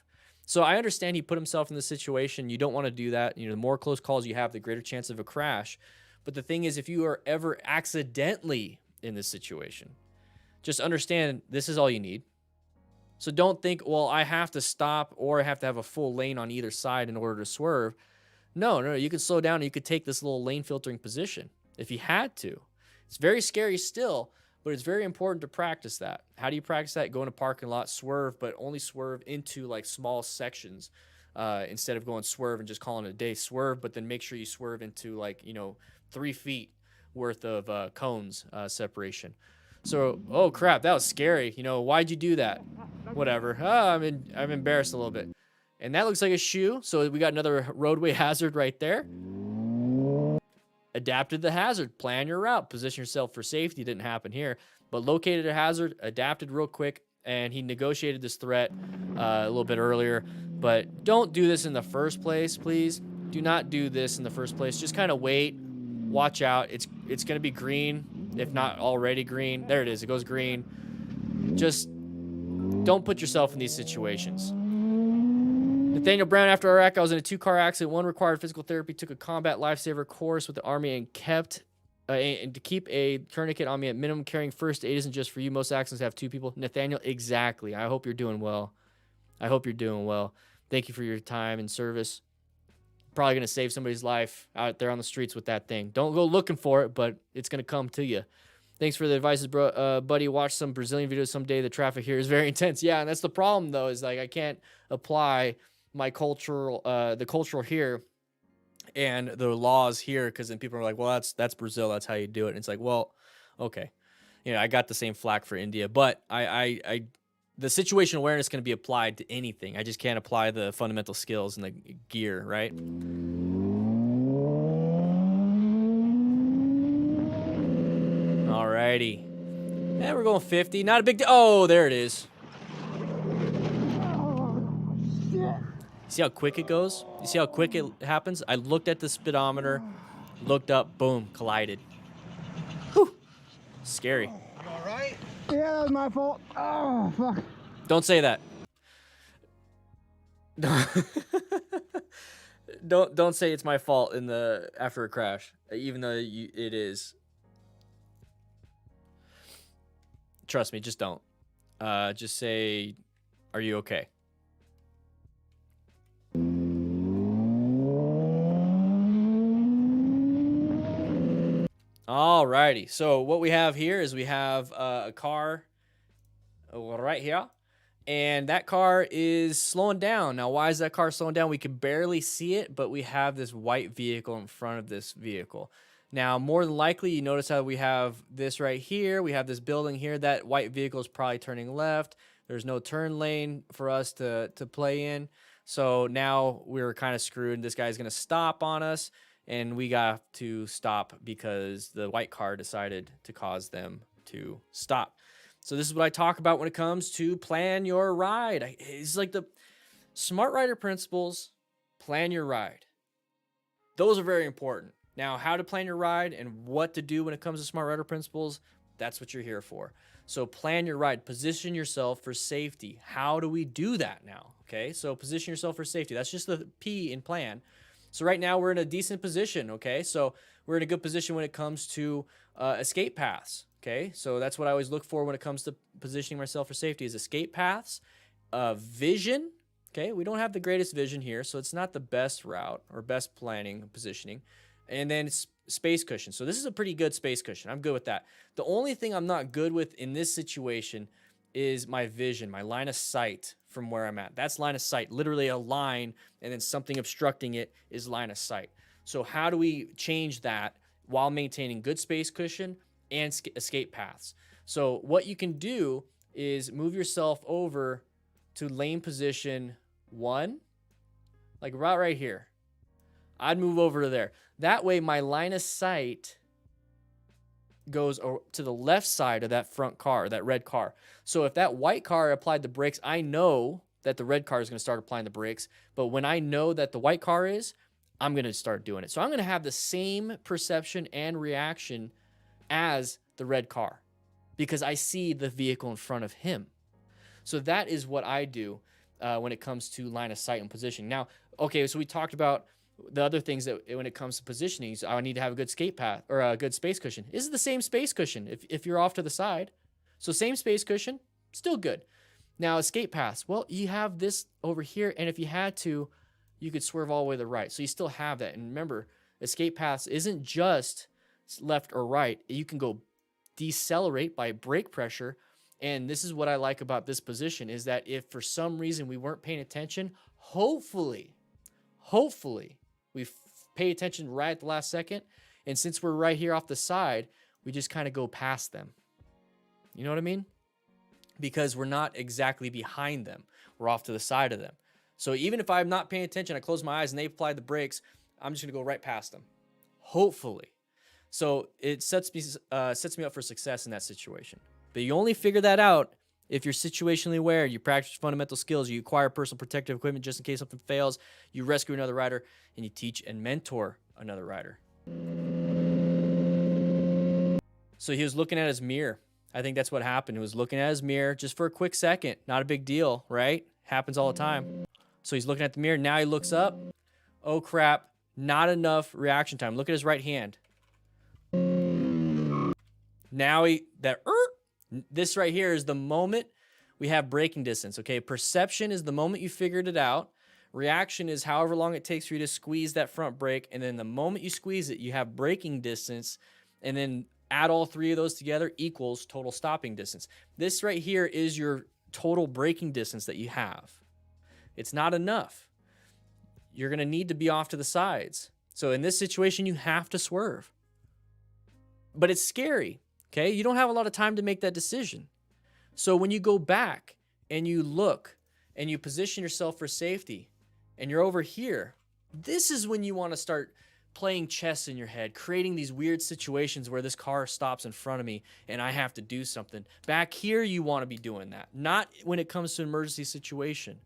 So I understand he put himself in this situation. You don't want to do that. You know, the more close calls you have, the greater chance of a crash. But the thing is, if you are ever accidentally in this situation, just understand this is all you need. So don't think, well, I have to stop or I have to have a full lane on either side in order to swerve. No, you can slow down and you could take this little lane filtering position if you had to. It's very scary still, but it's very important to practice that. How do you practice that? Go in a parking lot, swerve, but only swerve into like small sections instead of going swerve and just calling it a day. Swerve, but then make sure you swerve into like, 3 feet worth of cones separation. So, oh crap, that was scary. Why'd you do that? Whatever. I'm embarrassed a little bit. And that looks like a shoe. So we got another roadway hazard right there. Adapted the hazard. Plan your route. Position yourself for safety. Didn't happen here. But located a hazard, adapted real quick, and he negotiated this threat a little bit earlier. But don't do this in the first place, please. Do not do this in the first place. Just kind of wait. Watch out. It's going to be green, if not already green. There it is. It goes green. Just don't put yourself in these situations. Nathaniel Brown, after Iraq, I was in a 2-car accident. One required physical therapy, took a combat lifesaver course with the Army, and kept and to keep a tourniquet on me at minimum. Carrying first aid isn't just for you. Most accidents have 2 people. Nathaniel, exactly. I hope you're doing well. Thank you for your time and service. Probably going to save somebody's life out there on the streets with that thing. Don't go looking for it, but it's going to come to you. Thanks for the advice, bro. Buddy, watch some Brazilian videos someday. The traffic here is very intense. Yeah, and that's the problem, though, is like I can't apply my the cultural here and the laws here, because then people are like, well, that's Brazil. That's how you do it. And it's like, well, okay. I got the same flack for India, but the situational awareness can be applied to anything. I just can't apply the fundamental skills and the gear, right? Alrighty. And we're going 50. Not a big deal. Oh, there it is. See how quick it goes? You see how quick it happens? I looked at the speedometer, looked up, boom, collided. Whew. Scary. You all right? Yeah, that was my fault. Oh, fuck. Don't say that. Don't say it's my fault after a crash, even though it is. Trust me, just don't. Just say, are you okay? Alrighty, so what we have here is we have a car right here, and that car is slowing down. Now, why is that car slowing down? We can barely see it, but we have this white vehicle in front of this vehicle. Now, more than likely, you notice how we have this right here. We have this building here. That white vehicle is probably turning left. There's no turn lane for us to play in. So now we're kind of screwed. This guy's going to stop on us, and we got to stop because the white car decided to cause them to stop. So this is what I talk about when it comes to plan your ride. It's like the smart rider principles, plan your ride. Those are very important. Now, how to plan your ride and what to do when it comes to smart rider principles, that's what you're here for. So plan your ride, position yourself for safety. How do we do that now? Okay, so position yourself for safety. That's just the P in plan. So right now we're in a decent position, okay? So we're in a good position when it comes to escape paths, okay? So that's what I always look for when it comes to positioning myself for safety is escape paths, vision, okay? We don't have the greatest vision here, so it's not the best route or best planning and positioning. And then space cushion. So this is a pretty good space cushion. I'm good with that. The only thing I'm not good with in this situation is my vision, my line of sight from where I'm at. That's line of sight, literally a line, and then something obstructing it is line of sight. So how do we change that while maintaining good space cushion and escape paths? So what you can do is move yourself over to lane position 1, like right here. I'd move over to there. That way my line of sight goes to the left side of that front car, that red car. So if that white car applied the brakes, I know that the red car is going to start applying the brakes. But when I know that the white car is, I'm going to start doing it. So I'm going to have the same perception and reaction as the red car because I see the vehicle in front of him. So that is what I do when it comes to line of sight and positioning. Now, okay, so we talked about the other things that when it comes to positioning, so I need to have a good skate path or a good space cushion. This is the same space cushion if you're off to the side. So same space cushion, still good. Now, escape paths. Well, you have this over here, and if you had to, you could swerve all the way to the right. So you still have that. And remember, escape paths isn't just left or right. You can go decelerate by brake pressure. And this is what I like about this position is that if for some reason we weren't paying attention, hopefully, we pay attention right at the last second. And since we're right here off the side, we just kind of go past them. You know what I mean? Because we're not exactly behind them. We're off to the side of them. So even if I'm not paying attention, I close my eyes and they apply the brakes, I'm just going to go right past them. Hopefully. So it sets me up for success in that situation. But you only figure that out if you're situationally aware, you practice fundamental skills, you acquire personal protective equipment just in case something fails, you rescue another rider, and you teach and mentor another rider. So he was looking at his mirror. I think that's what happened. He was looking at his mirror just for a quick second. Not a big deal, right? Happens all the time. So he's looking at the mirror. Now he looks up. Oh, crap. Not enough reaction time. Look at his right hand. Now this right here is the moment we have braking distance, okay? Perception is the moment you figured it out. Reaction is however long it takes for you to squeeze that front brake. And then the moment you squeeze it, you have braking distance. And then add all three of those together equals total stopping distance. This right here is your total braking distance that you have. It's not enough. You're going to need to be off to the sides. So in this situation, you have to swerve. But it's scary, okay? You don't have a lot of time to make that decision. So when you go back and you look and you position yourself for safety and you're over here, this is when you want to start playing chess in your head, creating these weird situations where this car stops in front of me and I have to do something. Back here, you want to be doing that, not when it comes to an emergency situation.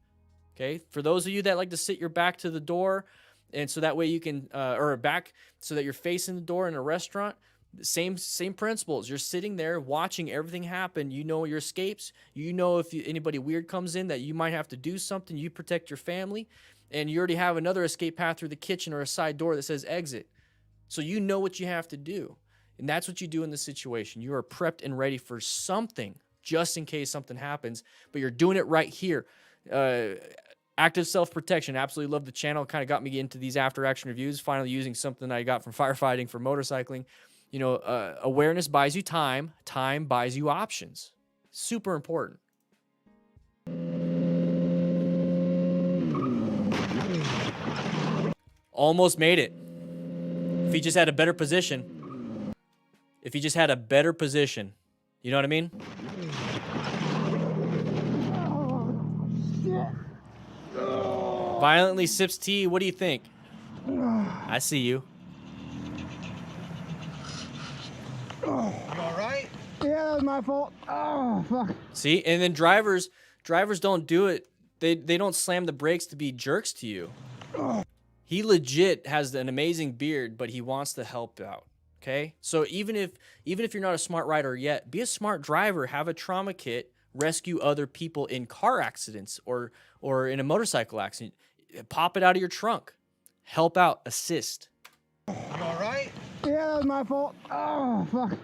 Okay, for those of you that like to sit your back to the door, and so that way you can, or back so that you're facing the door in a restaurant, same principles. You're sitting there watching everything happen. You know your escapes. You know if anybody weird comes in that you might have to do something. You protect your family. And you already have another escape path through the kitchen or a side door that says exit. So you know what you have to do. And that's what you do in this situation. You are prepped and ready for something just in case something happens, but you're doing it right here. Active self-protection. Absolutely love the channel. Kind of got me into these after-action reviews, finally using something I got from firefighting for motorcycling. You know, awareness buys you time. Time buys you options. Super important. Almost made it. If he just had a better position. If he just had a better position. You know what I mean? Violently sips tea. What do you think? I see you. You all right? Yeah, that was my fault. Oh, fuck. See? And then drivers don't do it. They don't slam the brakes to be jerks to you. He legit has an amazing beard, but he wants to help out. Okay? So even if you're not a smart rider yet, be a smart driver, have a trauma kit, rescue other people in car accidents or in a motorcycle accident. Pop it out of your trunk. Help out, assist. You all right? Yeah, that was my fault. Oh, fuck.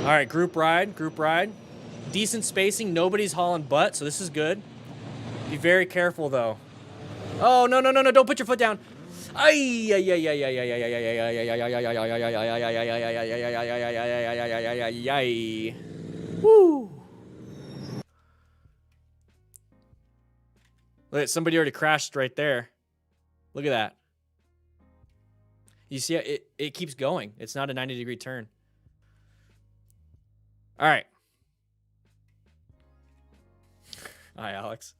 All right, group ride. Decent spacing, nobody's hauling butt, so this is good. Be very careful though. Oh, no, don't put your foot down. Woo. Look, somebody already crashed right there. Look at that. You see, it keeps going. It's not a 90-degree turn. All right. Hi, Alex.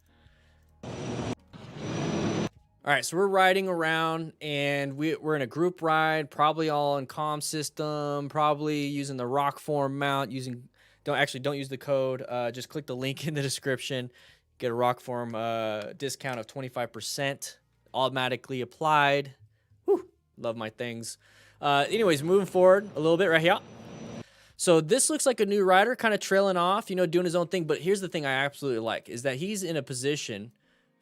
All All right, so we're riding around, and we're in a group ride, probably all in comm system, probably using the rock form mount. Don't use the code. Just click the link in the description. Get a rock form discount of 25%, automatically applied. Whew, love my things. Anyways, moving forward a little bit right here. So this looks like a new rider, kind of trailing off, doing his own thing. But here's the thing I absolutely like is that he's in a position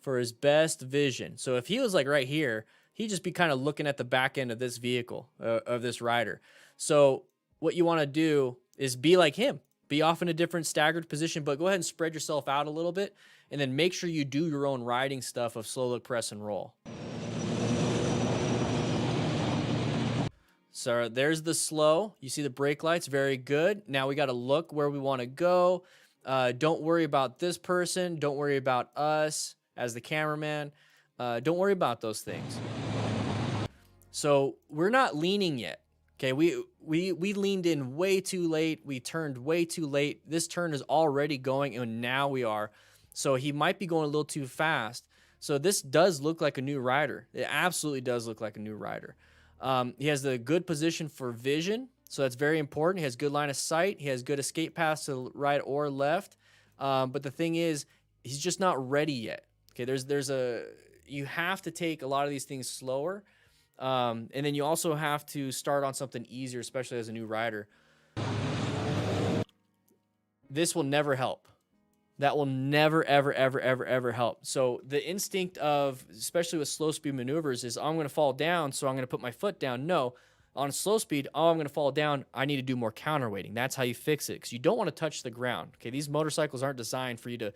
for his best vision. So if he was like right here, he'd just be kind of looking at the back end of this vehicle, of this rider. So what you want to do is be like him. Be off in a different staggered position, but go ahead and spread yourself out a little bit, and then make sure you do your own riding stuff of slow look, press, and roll. So there's the slow. You see the brake lights, very good. Now we got to look where we want to go. Don't worry about this person. Don't worry about us as the cameraman. Don't worry about those things. So we're not leaning yet. Okay, we leaned in way too late. We turned way too late. This turn is already going, and now we are. So he might be going a little too fast. So this does look like a new rider. It absolutely does look like a new rider. He has the good position for vision, so that's very important. He has good line of sight. He has good escape paths to right or left. But the thing is, he's just not ready yet. Okay, you have to take a lot of these things slower. And then you also have to start on something easier, especially as a new rider. This will never help. That will never, ever, ever, ever, ever help. So the instinct of, especially with slow speed maneuvers, is I'm going to fall down, so I'm going to put my foot down. No, on slow speed, I'm going to fall down. I need to do more counterweighting. That's how you fix it, because you don't want to touch the ground. Okay, these motorcycles aren't designed for you to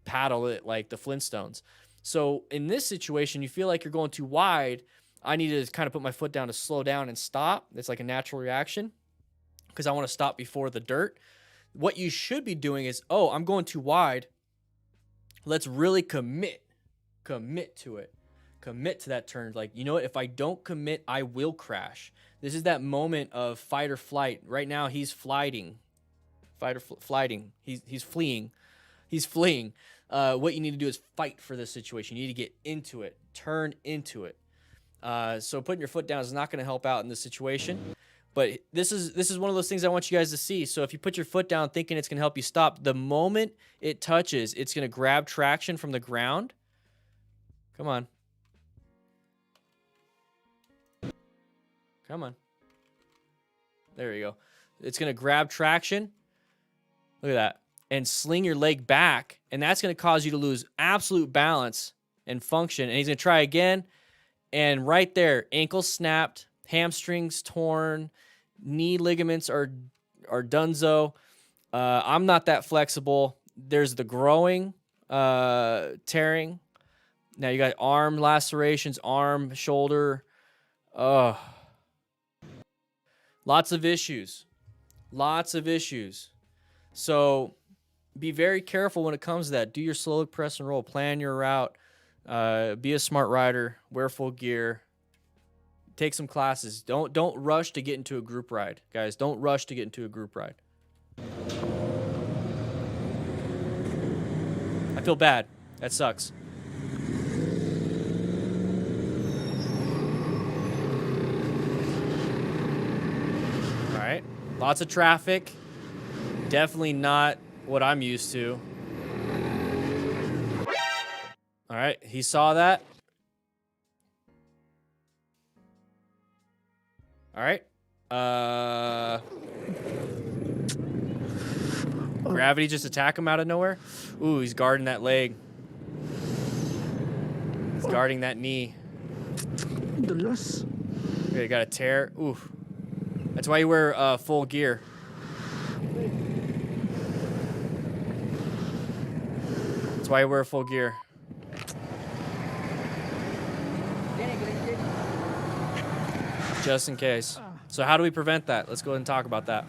paddle it like the Flintstones. So in this situation, you feel like you're going too wide. I need to kind of put my foot down to slow down and stop. It's like a natural reaction because I want to stop before the dirt. What you should be doing is, I'm going too wide. Let's really commit to it. Commit to that turn. Like, you know what? If I don't commit, I will crash. This is that moment of fight or flight. Right now, he's flighting. Flighting. He's fleeing. He's fleeing. What you need to do is fight for this situation. You need to get into it. Turn into it. So putting your foot down is not going to help out in this situation. But this is one of those things I want you guys to see. So if you put your foot down thinking it's going to help you stop, the moment it touches, it's going to grab traction from the ground. Come on. Come on. There you go. It's going to grab traction. Look at that. And sling your leg back. And that's going to cause you to lose absolute balance and function. And he's going to try again. And right there, ankle snapped, hamstrings torn, knee ligaments are donezo. I'm not that flexible. There's the growing tearing. Now you got arm lacerations, arm, shoulder. Lots of issues. Lots of issues. So be very careful when it comes to that. Do your slow look, press, and roll. Plan your route. Be a smart rider. Wear full gear. Take some classes. Don't rush to get into a group ride, guys. Don't rush to get into a group ride. I feel bad. That sucks. All right. Lots of traffic. Definitely not what I'm used to. All right. He saw that. All right. Gravity just attack him out of nowhere. Ooh, he's guarding that leg. He's guarding that knee. Okay, got a tear. Ooh. That's why you wear full gear. That's why you wear full gear. Just in case. So how do we prevent that? Let's go ahead and talk about that.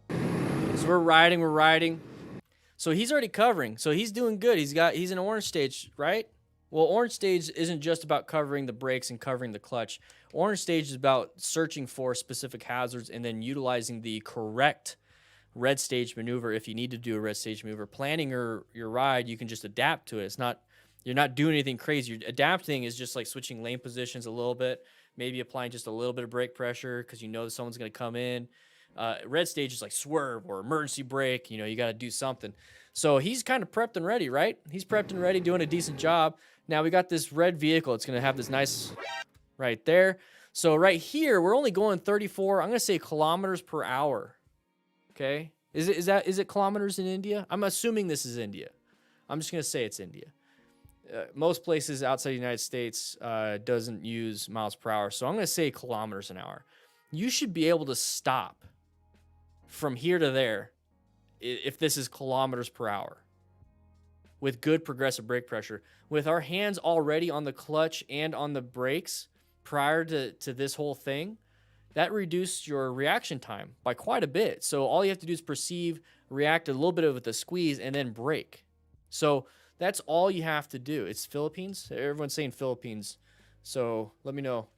So we're riding. So he's already covering. So he's doing good. He's in orange stage, right? Well, orange stage isn't just about covering the brakes and covering the clutch. Orange stage is about searching for specific hazards and then utilizing the correct red stage maneuver if you need to do a red stage maneuver. Planning your ride, you can just adapt to it. It's not, you're not doing anything crazy. You're adapting is just like switching lane positions a little bit, maybe applying just a little bit of brake pressure because you know that someone's going to come in. Red stage is like swerve or emergency brake. You know, you got to do something. So he's kind of prepped and ready, right? He's prepped and ready, doing a decent job. Now we got this red vehicle. It's going to have this nice right there. So right here, we're only going 34, I'm going to say kilometers per hour. Okay. Is it kilometers in India? I'm assuming this is India. I'm just going to say it's India. Most places outside the United States doesn't use miles per hour. So I'm going to say kilometers an hour. You should be able to stop from here to there if this is kilometers per hour with good progressive brake pressure. With our hands already on the clutch and on the brakes prior to this whole thing, that reduced your reaction time by quite a bit. So all you have to do is perceive, react a little bit with a squeeze, and then brake. So that's all you have to do. It's Philippines. Everyone's saying Philippines. So let me know.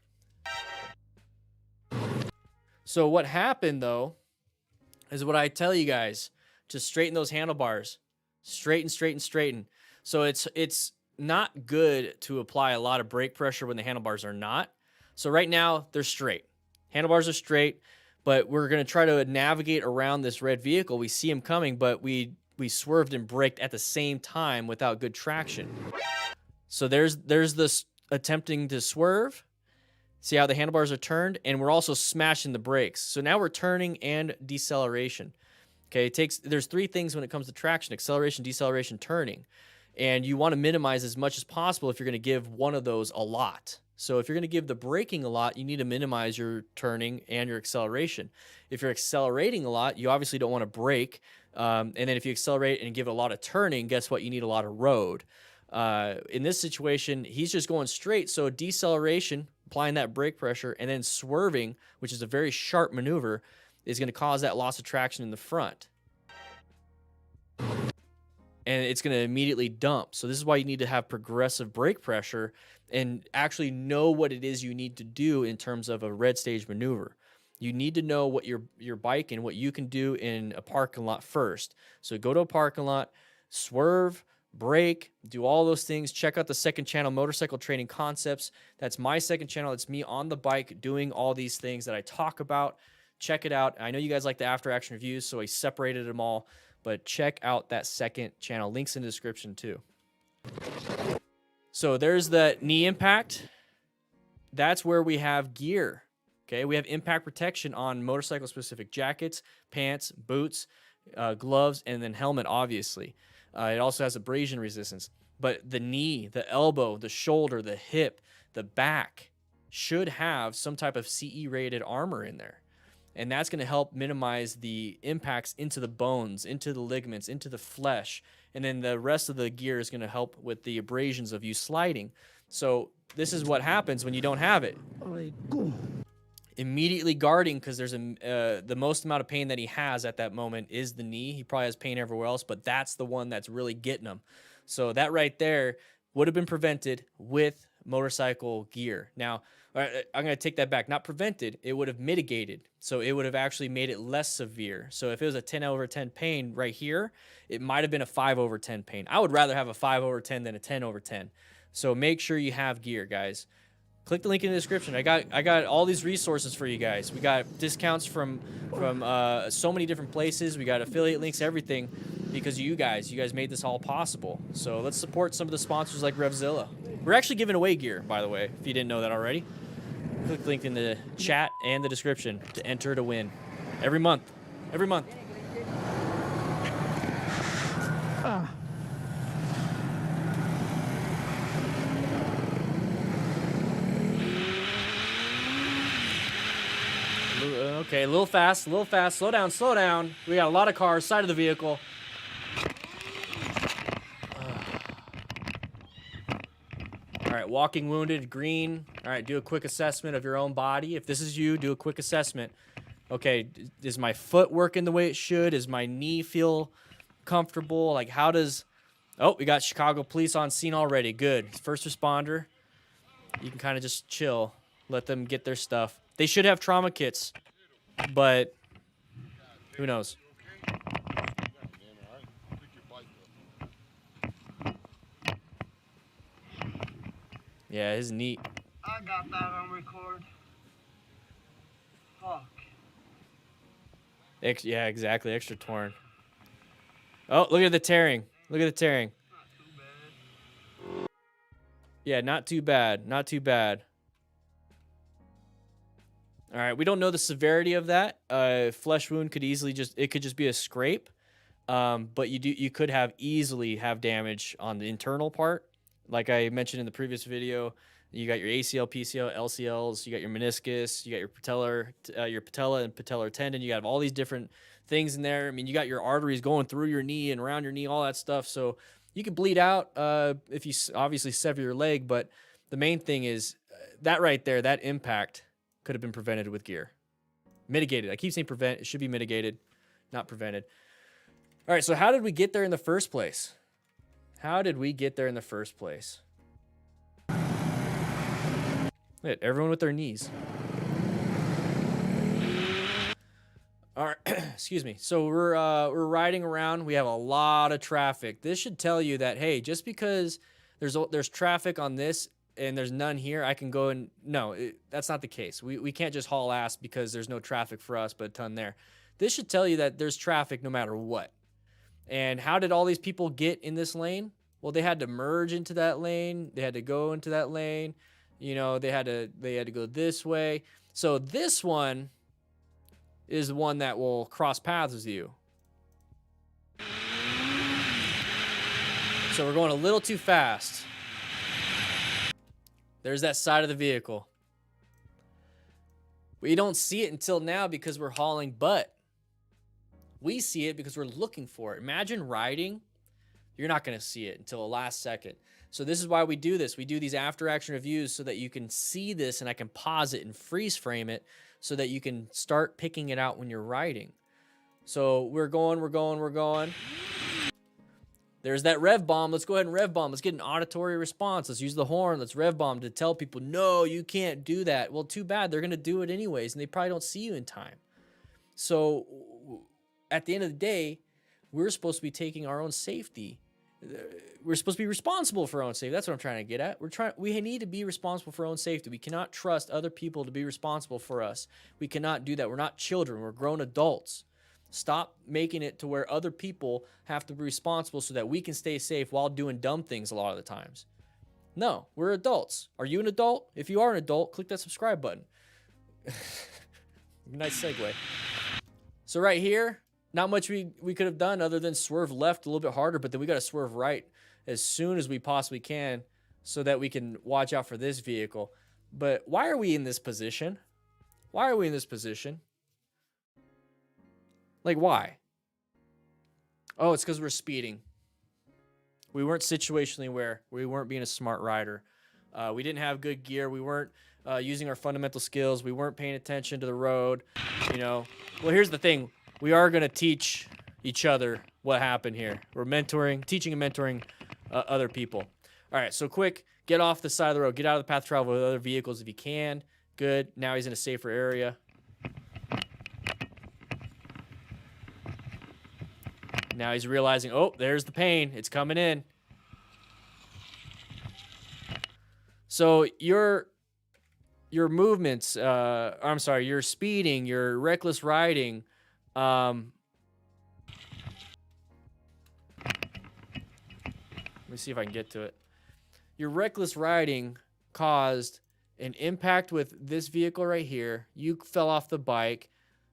So what happened, though, is what I tell you guys. Just straighten those handlebars. Straighten, straighten, straighten. So it's not good to apply a lot of brake pressure when the handlebars are not. So right now, they're straight. Handlebars are straight, but we're going to try to navigate around this red vehicle. We see him coming, but we swerved and braked at the same time without good traction. So there's this attempting to swerve. See how the handlebars are turned? And we're also smashing the brakes. So now we're turning and deceleration. Okay, there's three things when it comes to traction: acceleration, deceleration, turning. And you want to minimize as much as possible if you're going to give one of those a lot. So if you're going to give the braking a lot, you need to minimize your turning and your acceleration. If you're accelerating a lot, you obviously don't want to brake. And then if you accelerate and give a lot of turning, guess what? You need a lot of road. In this situation, he's just going straight. So deceleration, applying that brake pressure, and then swerving, which is a very sharp maneuver, is going to cause that loss of traction in the front. And it's going to immediately dump. So this is why you need to have progressive brake pressure and actually know what it is you need to do in terms of a red stage maneuver. You need to know what your bike and what you can do in a parking lot first. So go to a parking lot, swerve, brake, do all those things. Check out the second channel, Motorcycle Training Concepts. That's my second channel. It's me on the bike doing all these things that I talk about. Check it out. I know you guys like the after action reviews, so I separated them all. But check out that second channel. Links in the description too. So there's the knee impact. That's where we have gear. Okay, we have impact protection on motorcycle-specific jackets, pants, boots, gloves, and then helmet, obviously. It also has abrasion resistance. But the knee, the elbow, the shoulder, the hip, the back should have some type of CE-rated armor in there. And that's going to help minimize the impacts into the bones, into the ligaments, into the flesh. And then the rest of the gear is going to help with the abrasions of you sliding. So this is what happens when you don't have it. Immediately guarding, because there's the most amount of pain that he has at that moment is the knee. He probably has pain everywhere else, but that's the one that's really getting him. So that right there would have been prevented with motorcycle gear. Now, I'm going to take that back. Not prevented, it would have mitigated. So it would have actually made it less severe. So if it was a 10/10 pain right here, it might have been a 5/10 pain. I would rather have a 5/10 than a 10/10. So make sure you have gear, guys. Click the link in the description. I got all these resources for you guys. We got discounts from so many different places. We got affiliate links, everything, because of you guys. You guys made this all possible. So let's support some of the sponsors like Revzilla. We're actually giving away gear, by the way, if you didn't know that already. Click the link in the chat and the description to enter to win. Every month. Every month. Okay, a little fast, slow down, slow down. We got a lot of cars, side of the vehicle. All right, walking wounded, green. All right, do a quick assessment of your own body. If this is you, do a quick assessment. Okay, is my foot working the way it should? Does my knee feel comfortable? Like, how does... Oh, we got Chicago police on scene already. Good. First responder. You can kind of just chill. Let them get their stuff. They should have trauma kits. But who knows? Yeah, his knee. I got that on record. Fuck. Yeah, exactly. Extra torn. Oh, look at the tearing. Look at the tearing. Not too bad. Yeah, not too bad. Not too bad. All right, we don't know the severity of that. Flesh wound could easily just be a scrape. But you could easily have damage on the internal part. Like I mentioned in the previous video, you got your ACL, PCL, LCLs, you got your meniscus, you got your patella and patellar tendon. You got all these different things in there. I mean, you got your arteries going through your knee and around your knee, all that stuff. So you can bleed out if you obviously sever your leg. But the main thing is that right there, that impact could have been prevented with gear. Mitigated. I keep saying prevent. It should be mitigated, not prevented. All right, so how did we get there in the first place? How did we get there in the first place? Wait, everyone with their knees. All right, excuse me. So we're riding around. We have a lot of traffic. This should tell you that, hey, just because there's traffic on this and there's none here, I can go and no, that's not the case. We can't just haul ass because there's no traffic for us, but a ton there. This should tell you that there's traffic no matter what. And how did all these people get in this lane? Well, they had to merge into that lane. They had to go into that lane. You know, they had to go this way. So this one is the one that will cross paths with you. So we're going a little too fast. There's that side of the vehicle. We don't see it until now because we're hauling butt. We see it because we're looking for it. Imagine riding. You're not going to see it until the last second. So this is why we do this. We do these after action reviews so that you can see this and I can pause it and freeze frame it so that you can start picking it out when you're riding. So we're going. There's that rev bomb. Let's go ahead and rev bomb. Let's get an auditory response. Let's use the horn. Let's rev bomb to tell people, no, you can't do that. Well, too bad. They're going to do it anyways, and they probably don't see you in time. So at the end of the day, we're supposed to be taking our own safety. We're supposed to be responsible for our own safety. That's what I'm trying to get at. We need to be responsible for our own safety. We cannot trust other people to be responsible for us. We cannot do that. We're not children. We're grown adults. Stop making it to where other people have to be responsible so that we can stay safe while doing dumb things a lot of the times. No, we're adults. Are you an adult? If you are an adult, click that subscribe button. Nice segue. So right here, not much we could have done other than swerve left a little bit harder, but then we got to swerve right as soon as we possibly can so that we can watch out for this vehicle. But why are we in this position? Why are we in this position? Like, why? Oh, it's because we're speeding. We weren't situationally aware. We weren't being a smart rider. We didn't have good gear. We weren't using our fundamental skills. We weren't paying attention to the road. You know. Well, here's the thing. We are going to teach each other what happened here. We're teaching and mentoring other people. All right, so quick, get off the side of the road. Get out of the path of travel with other vehicles if you can. Good. Now he's in a safer area. Now he's realizing, oh, there's the pain. It's coming in. So your movements, I'm sorry, your speeding, your reckless riding, let me see if I can get to it. Your reckless riding caused an impact with this vehicle right here. You fell off the bike.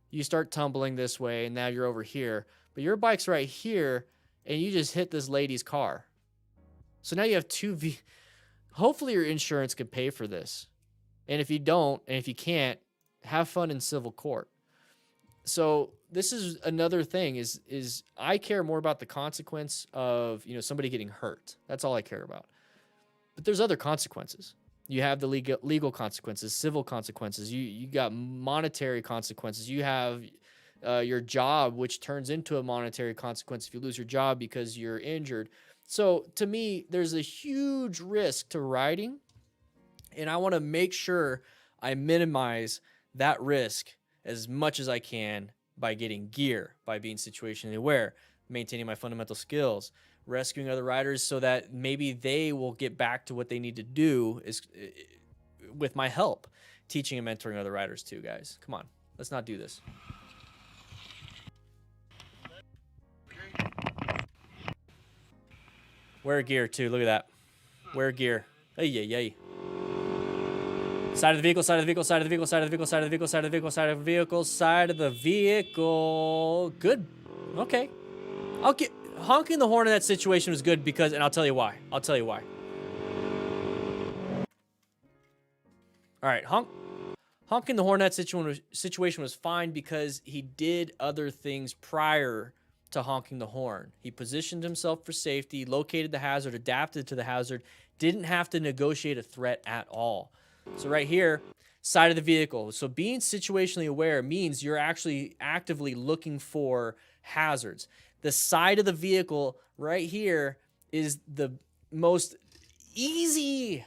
You start tumbling this way, and now you're over here. But your bike's right here, and you just hit this lady's car. So now you have hopefully your insurance could pay for this. And if you don't, and if you can't, have fun in civil court. So this is another thing is I care more about the consequence of, somebody getting hurt. That's all I care about. But there's other consequences. You have the legal consequences, civil consequences. You got monetary consequences. You have your job, which turns into a monetary consequence if you lose your job because you're injured. So to me, there's a huge risk to riding, and I want to make sure I minimize that risk as much as I can by getting gear, by being situationally aware, maintaining my fundamental skills, rescuing other riders so that maybe they will get back to what they need to do is with my help, teaching and mentoring other riders too, guys. Come on, let's not do this. Wear gear too. Look at that. Wear gear. Hey, yay, yay. Side of the vehicle, side of the vehicle, side of the vehicle, side of the vehicle, side of the vehicle, side of the vehicle, side of the vehicle, side of the vehicle. Good. Okay. I'll get honking the horn in that situation was good because, and I'll tell you why. I'll tell you why. All right, honking the horn in that situation was fine because he did other things prior to honking the horn. He positioned himself for safety, located the hazard, adapted to the hazard, didn't have to negotiate a threat at all. So right here, side of the vehicle. So being situationally aware means you're actually actively looking for hazards. The side of the vehicle right here is the most easy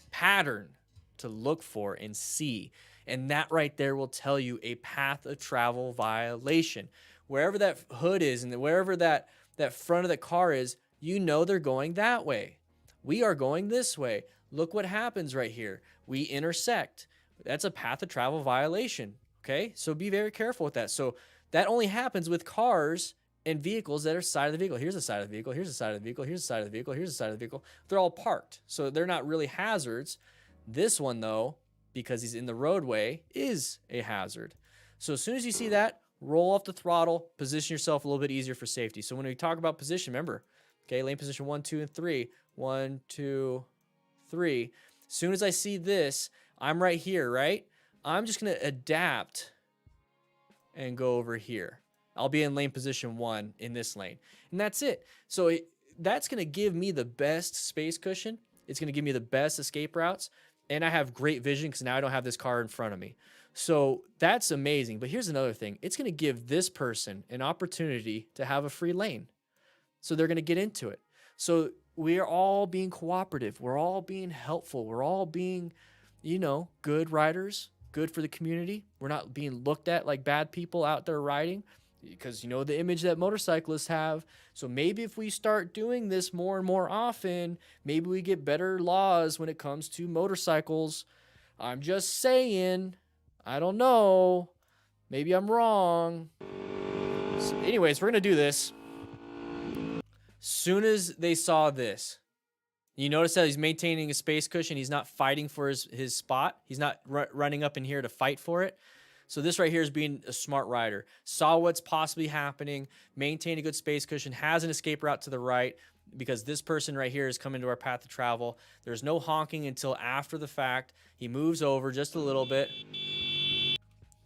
pattern to look for and see. And that right there will tell you a path of travel violation. Wherever that hood is and wherever that front of the car is, you know they're going that way. We are going this way. Look what happens right here. We intersect. That's a path of travel violation, okay? So be very careful with that. So that only happens with cars and vehicles that are side of the vehicle. Here's the side of the vehicle. Here's the side of the vehicle. Here's the side of the vehicle. Here's the side of the vehicle. They're all parked. So they're not really hazards. This one, though, because he's in the roadway, is a hazard. So as soon as you see that, roll off the throttle, position yourself a little bit easier for safety. So when we talk about position, remember, okay, lane position 1, 2, and 3. 1, 2, 3. As soon as I see this, I'm right here, right? I'm just going to adapt and go over here. I'll be in lane position 1 in this lane. And that's it. So that's going to give me the best space cushion. It's going to give me the best escape routes. And I have great vision because now I don't have this car in front of me. So that's amazing. But here's another thing. It's going to give this person an opportunity to have a free lane. So they're going to get into it. So we are all being cooperative. We're all being helpful. We're all being, you know, good riders, good for the community. We're not being looked at like bad people out there riding because, you know, the image that motorcyclists have. So maybe if we start doing this more and more often, maybe we get better laws when it comes to motorcycles. I'm just saying. I don't know. Maybe I'm wrong. So anyways, we're going to do this. Soon as they saw this, you notice that he's maintaining a space cushion. He's not fighting for his spot. He's not running up in here to fight for it. So this right here is being a smart rider. Saw what's possibly happening, maintained a good space cushion, has an escape route to the right because this person right here is coming to our path of travel. There's no honking until after the fact. He moves over just a little bit.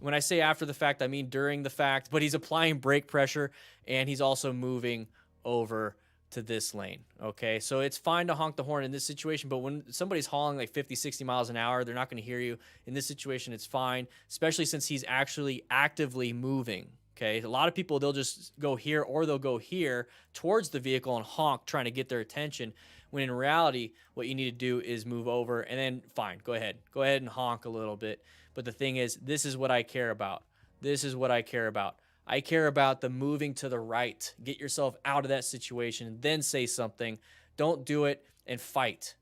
When I say after the fact, I mean during the fact, but he's applying brake pressure and he's also moving over to this lane, okay? So it's fine to honk the horn in this situation, but when somebody's hauling like 50, 60 miles an hour, they're not going to hear you. In this situation, it's fine, especially since he's actually actively moving, okay? A lot of people, they'll just go here or they'll go here towards the vehicle and honk, trying to get their attention, when in reality, what you need to do is move over and then, fine, go ahead. Go ahead and honk a little bit. But the thing is, this is what I care about. This is what I care about. I care about the moving to the right. Get yourself out of that situation, then say something. Don't do it and fight.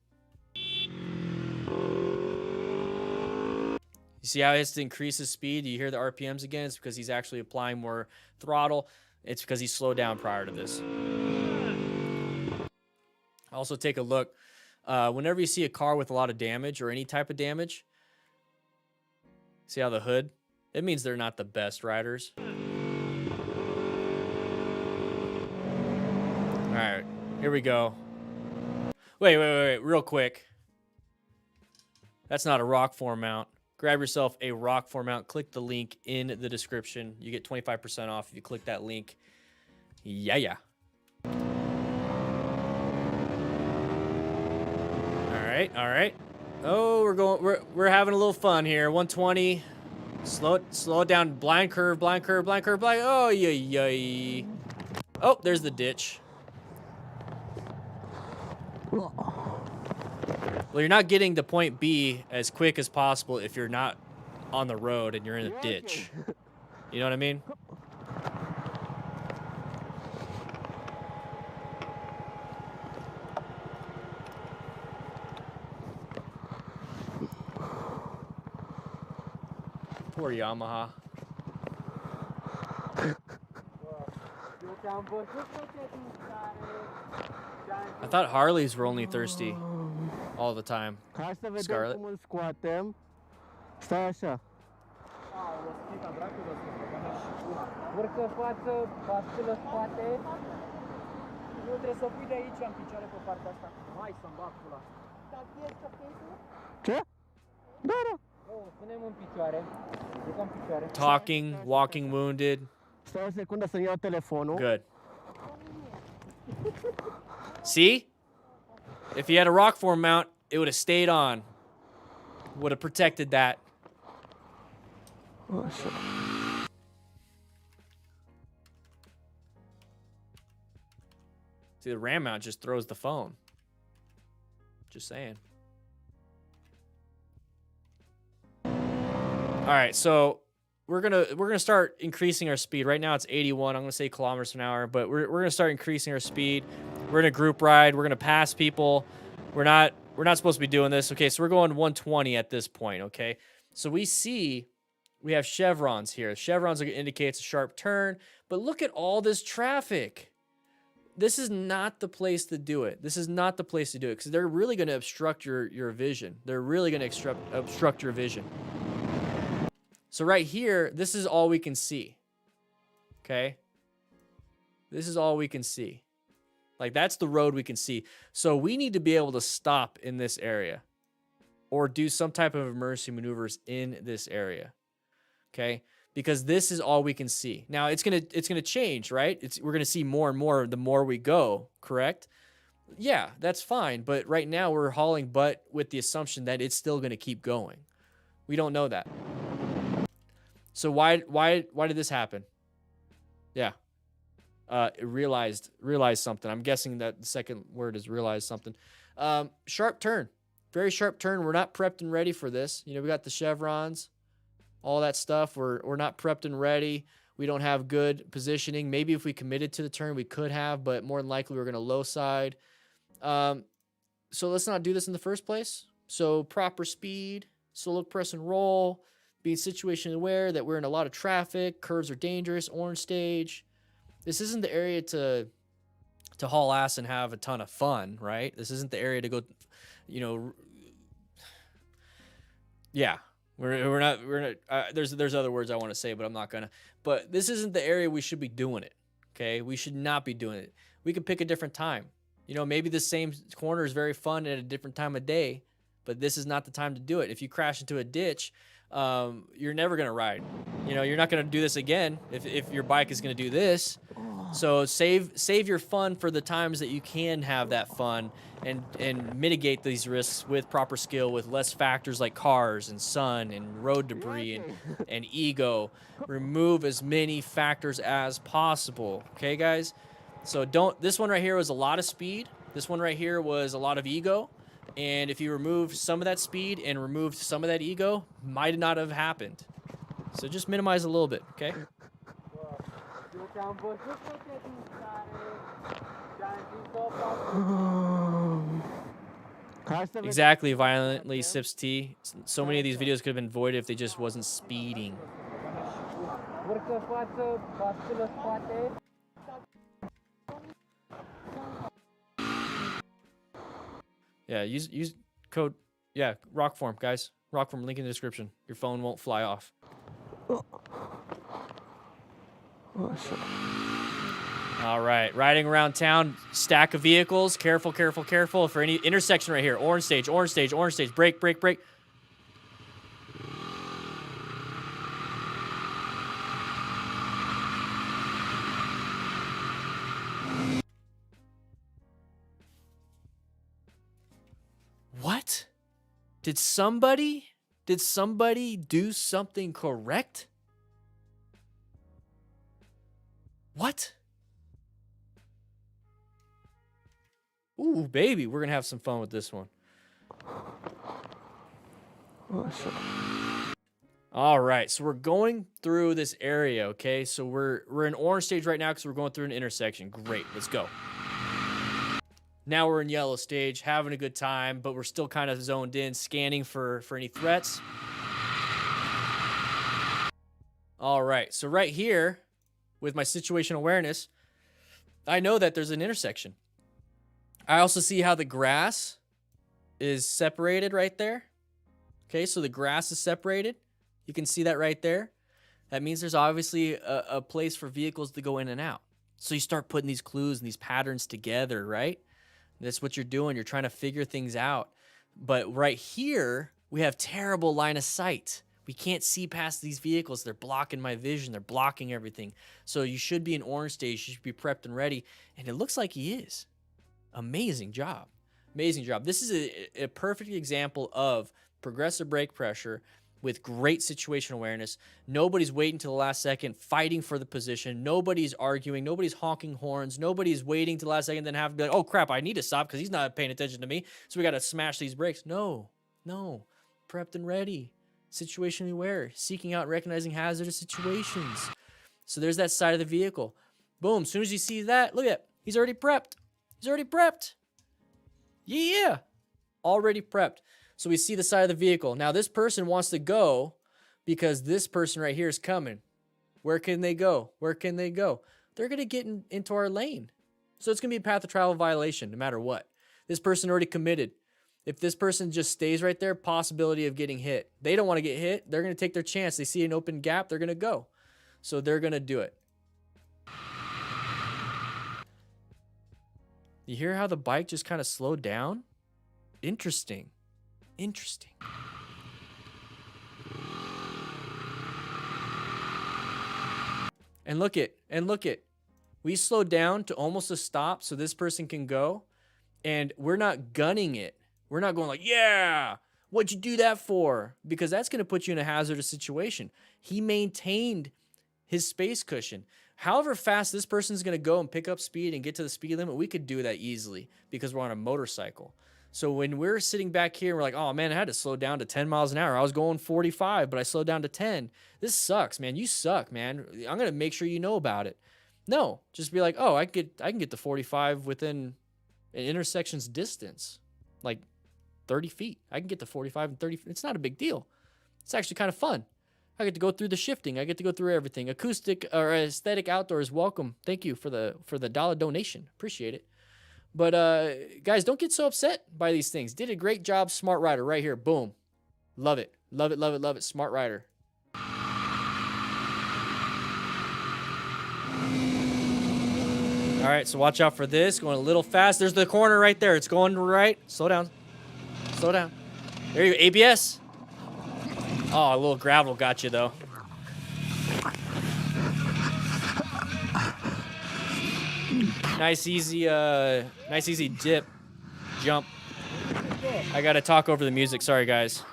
You see how he has to increase his speed? You hear the RPMs again? It's because he's actually applying more throttle. It's because he slowed down prior to this. Also take a look. Whenever you see a car with a lot of damage or any type of damage, see how the hood? It means they're not the best riders. All right, here we go. Wait, real quick. That's not a rock form mount. Grab yourself a rock form mount. Click the link in the description. You get 25% off if you click that link. Yeah. All right. Oh, we're having a little fun here. 120. Slow it down. Blind curve. Oh, yeah. Oh, there's the ditch. Well, you're not getting to point B as quick as possible if you're not on the road and you're in a ditch. You know what I mean? Poor Yamaha. I thought Harleys were only thirsty all the time. Hai să vedem Scarlet. cum îl scoatem. Stai așa. Urcă față, basculă spate. Nu trebuie să o pui de aici în picioare pe partea asta. Hai să-mi bag pula. Ce? Da, da. Punem în picioare. Urcă în picioare. Talking, walking wounded. Stai o secundă să-mi iau telefonul. Good. See? If he had a rock form mount, it would have stayed on. Would have protected that. Așa. See, the ram mount just throws the phone. Just saying. All right, so we're gonna start increasing our speed. Right now it's 81. I'm gonna say kilometers an hour, but we're gonna start increasing our speed. We're in a group ride. We're gonna pass people. We're not supposed to be doing this. Okay, so we're going 120 at this point. Okay, so we have chevrons here. Chevrons indicates a sharp turn, but look at all this traffic. This is not the place to do it. This is not the place to do it because they're really going to obstruct your vision. They're really going to obstruct your vision. So right here, this is all we can see. Okay? This is all we can see. Like, that's the road we can see. So we need to be able to stop in this area or do some type of emergency maneuvers in this area. Okay? Because this is all we can see. Now, it's gonna change, right? We're gonna see more and more the more we go, correct? Yeah, that's fine. But right now, we're hauling butt with the assumption that it's still gonna keep going. We don't know that. So why did this happen? Yeah. Realized something. I'm guessing that the second word is realized something. Sharp turn. Very sharp turn. We're not prepped and ready for this. You know, we got the chevrons, all that stuff. We're not prepped and ready. We don't have good positioning. Maybe if we committed to the turn, we could have, but more than likely we're going to low side. So let's not do this in the first place. So proper speed, solo press and roll, being situation aware that we're in a lot of traffic, curves are dangerous, orange stage. This isn't the area to haul ass and have a ton of fun, right? This isn't the area to go, you know. Yeah, we're not. There's other words I want to say, but I'm not gonna. But this isn't the area we should be doing it. Okay, we should not be doing it. We could pick a different time. You know, maybe the same corner is very fun at a different time of day, but this is not the time to do it. If you crash into a ditch, you're never gonna ride. You know, you're not gonna do this again if your bike is gonna do this. So save your fun for the times that you can have that fun and mitigate these risks with proper skill, with less factors like cars and sun and road debris and ego. Remove as many factors as possible. Okay, guys? So this one right here was a lot of speed. This one right here was a lot of ego. And if you removed some of that speed and removed some of that ego, might not have happened. So just minimize a little bit, okay? Exactly, violently sips tea. So many of these videos could have been avoided if they just wasn't speeding. Yeah, use code, yeah, rock form, guys. Rock form, link in the description. Your phone won't fly off. All right, riding around town, stack of vehicles. Careful, careful, careful. For any intersection right here, orange stage, orange stage, orange stage. Brake, brake, brake. What? Did somebody do something correct? What? Ooh, baby, we're gonna have some fun with this one. All right, so we're going through this area, okay? So we're in orange stage right now because we're going through an intersection. Great, let's go. Now we're in yellow stage, having a good time, but we're still kind of zoned in, scanning for any threats. All right, so right here with my situational awareness, I know that there's an intersection. I also see how the grass is separated right there. Okay, so the grass is separated. You can see that right there. That means there's obviously a place for vehicles to go in and out. So you start putting these clues and these patterns together, right? That's what you're doing. You're trying to figure things out. But right here, we have terrible line of sight. We can't see past these vehicles. They're blocking my vision. They're blocking everything. So you should be in orange stage. You should be prepped and ready. And it looks like he is. Amazing job. Amazing job. This is a perfect example of progressive brake pressure with great situational awareness. Nobody's waiting till the last second, fighting for the position. Nobody's arguing. Nobody's honking horns. Nobody's waiting till the last second, then have to be like, oh, crap, I need to stop because he's not paying attention to me. So we got to smash these brakes. No. Prepped and ready. Situationally aware. Seeking out and recognizing hazardous situations. So there's that side of the vehicle. Boom. As soon as you see that, look at it. He's already prepped. He's already prepped. Yeah. Already prepped. So we see the side of the vehicle. Now this person wants to go because this person right here is coming. Where can they go? Where can they go? They're going to get into our lane. So it's going to be a path of travel violation no matter what. This person already committed. If this person just stays right there, possibility of getting hit. They don't want to get hit. They're going to take their chance. They see an open gap. They're going to go. So they're going to do it. You hear how the bike just kind of slowed down? Interesting. Interesting. And look it. We slowed down to almost a stop so this person can go. And we're not gunning it. We're not going like, yeah, what'd you do that for? Because that's going to put you in a hazardous situation. He maintained his space cushion. However fast this person's going to go and pick up speed and get to the speed limit, we could do that easily because we're on a motorcycle. So when we're sitting back here, we're like, oh, man, I had to slow down to 10 miles an hour. I was going 45, but I slowed down to 10. This sucks, man. You suck, man. I'm going to make sure you know about it. No, just be like, oh, I can get to 45 within an intersection's distance, like 30 feet. I can get to 45 and 30. It's not a big deal. It's actually kind of fun. I get to go through the shifting. I get to go through everything. Acoustic or aesthetic outdoors, welcome. Thank you for the dollar donation. Appreciate it. But guys, don't get so upset by these things. Did a great job, Smart Rider, right here. Boom. Love it. Love it, love it, love it. Smart Rider. All right, so watch out for this. Going a little fast. There's the corner right there. It's going right. Slow down. Slow down. There you go. ABS. Oh, a little gravel got you, though. Nice, easy dip. Jump. I got to talk over the music. Sorry, guys.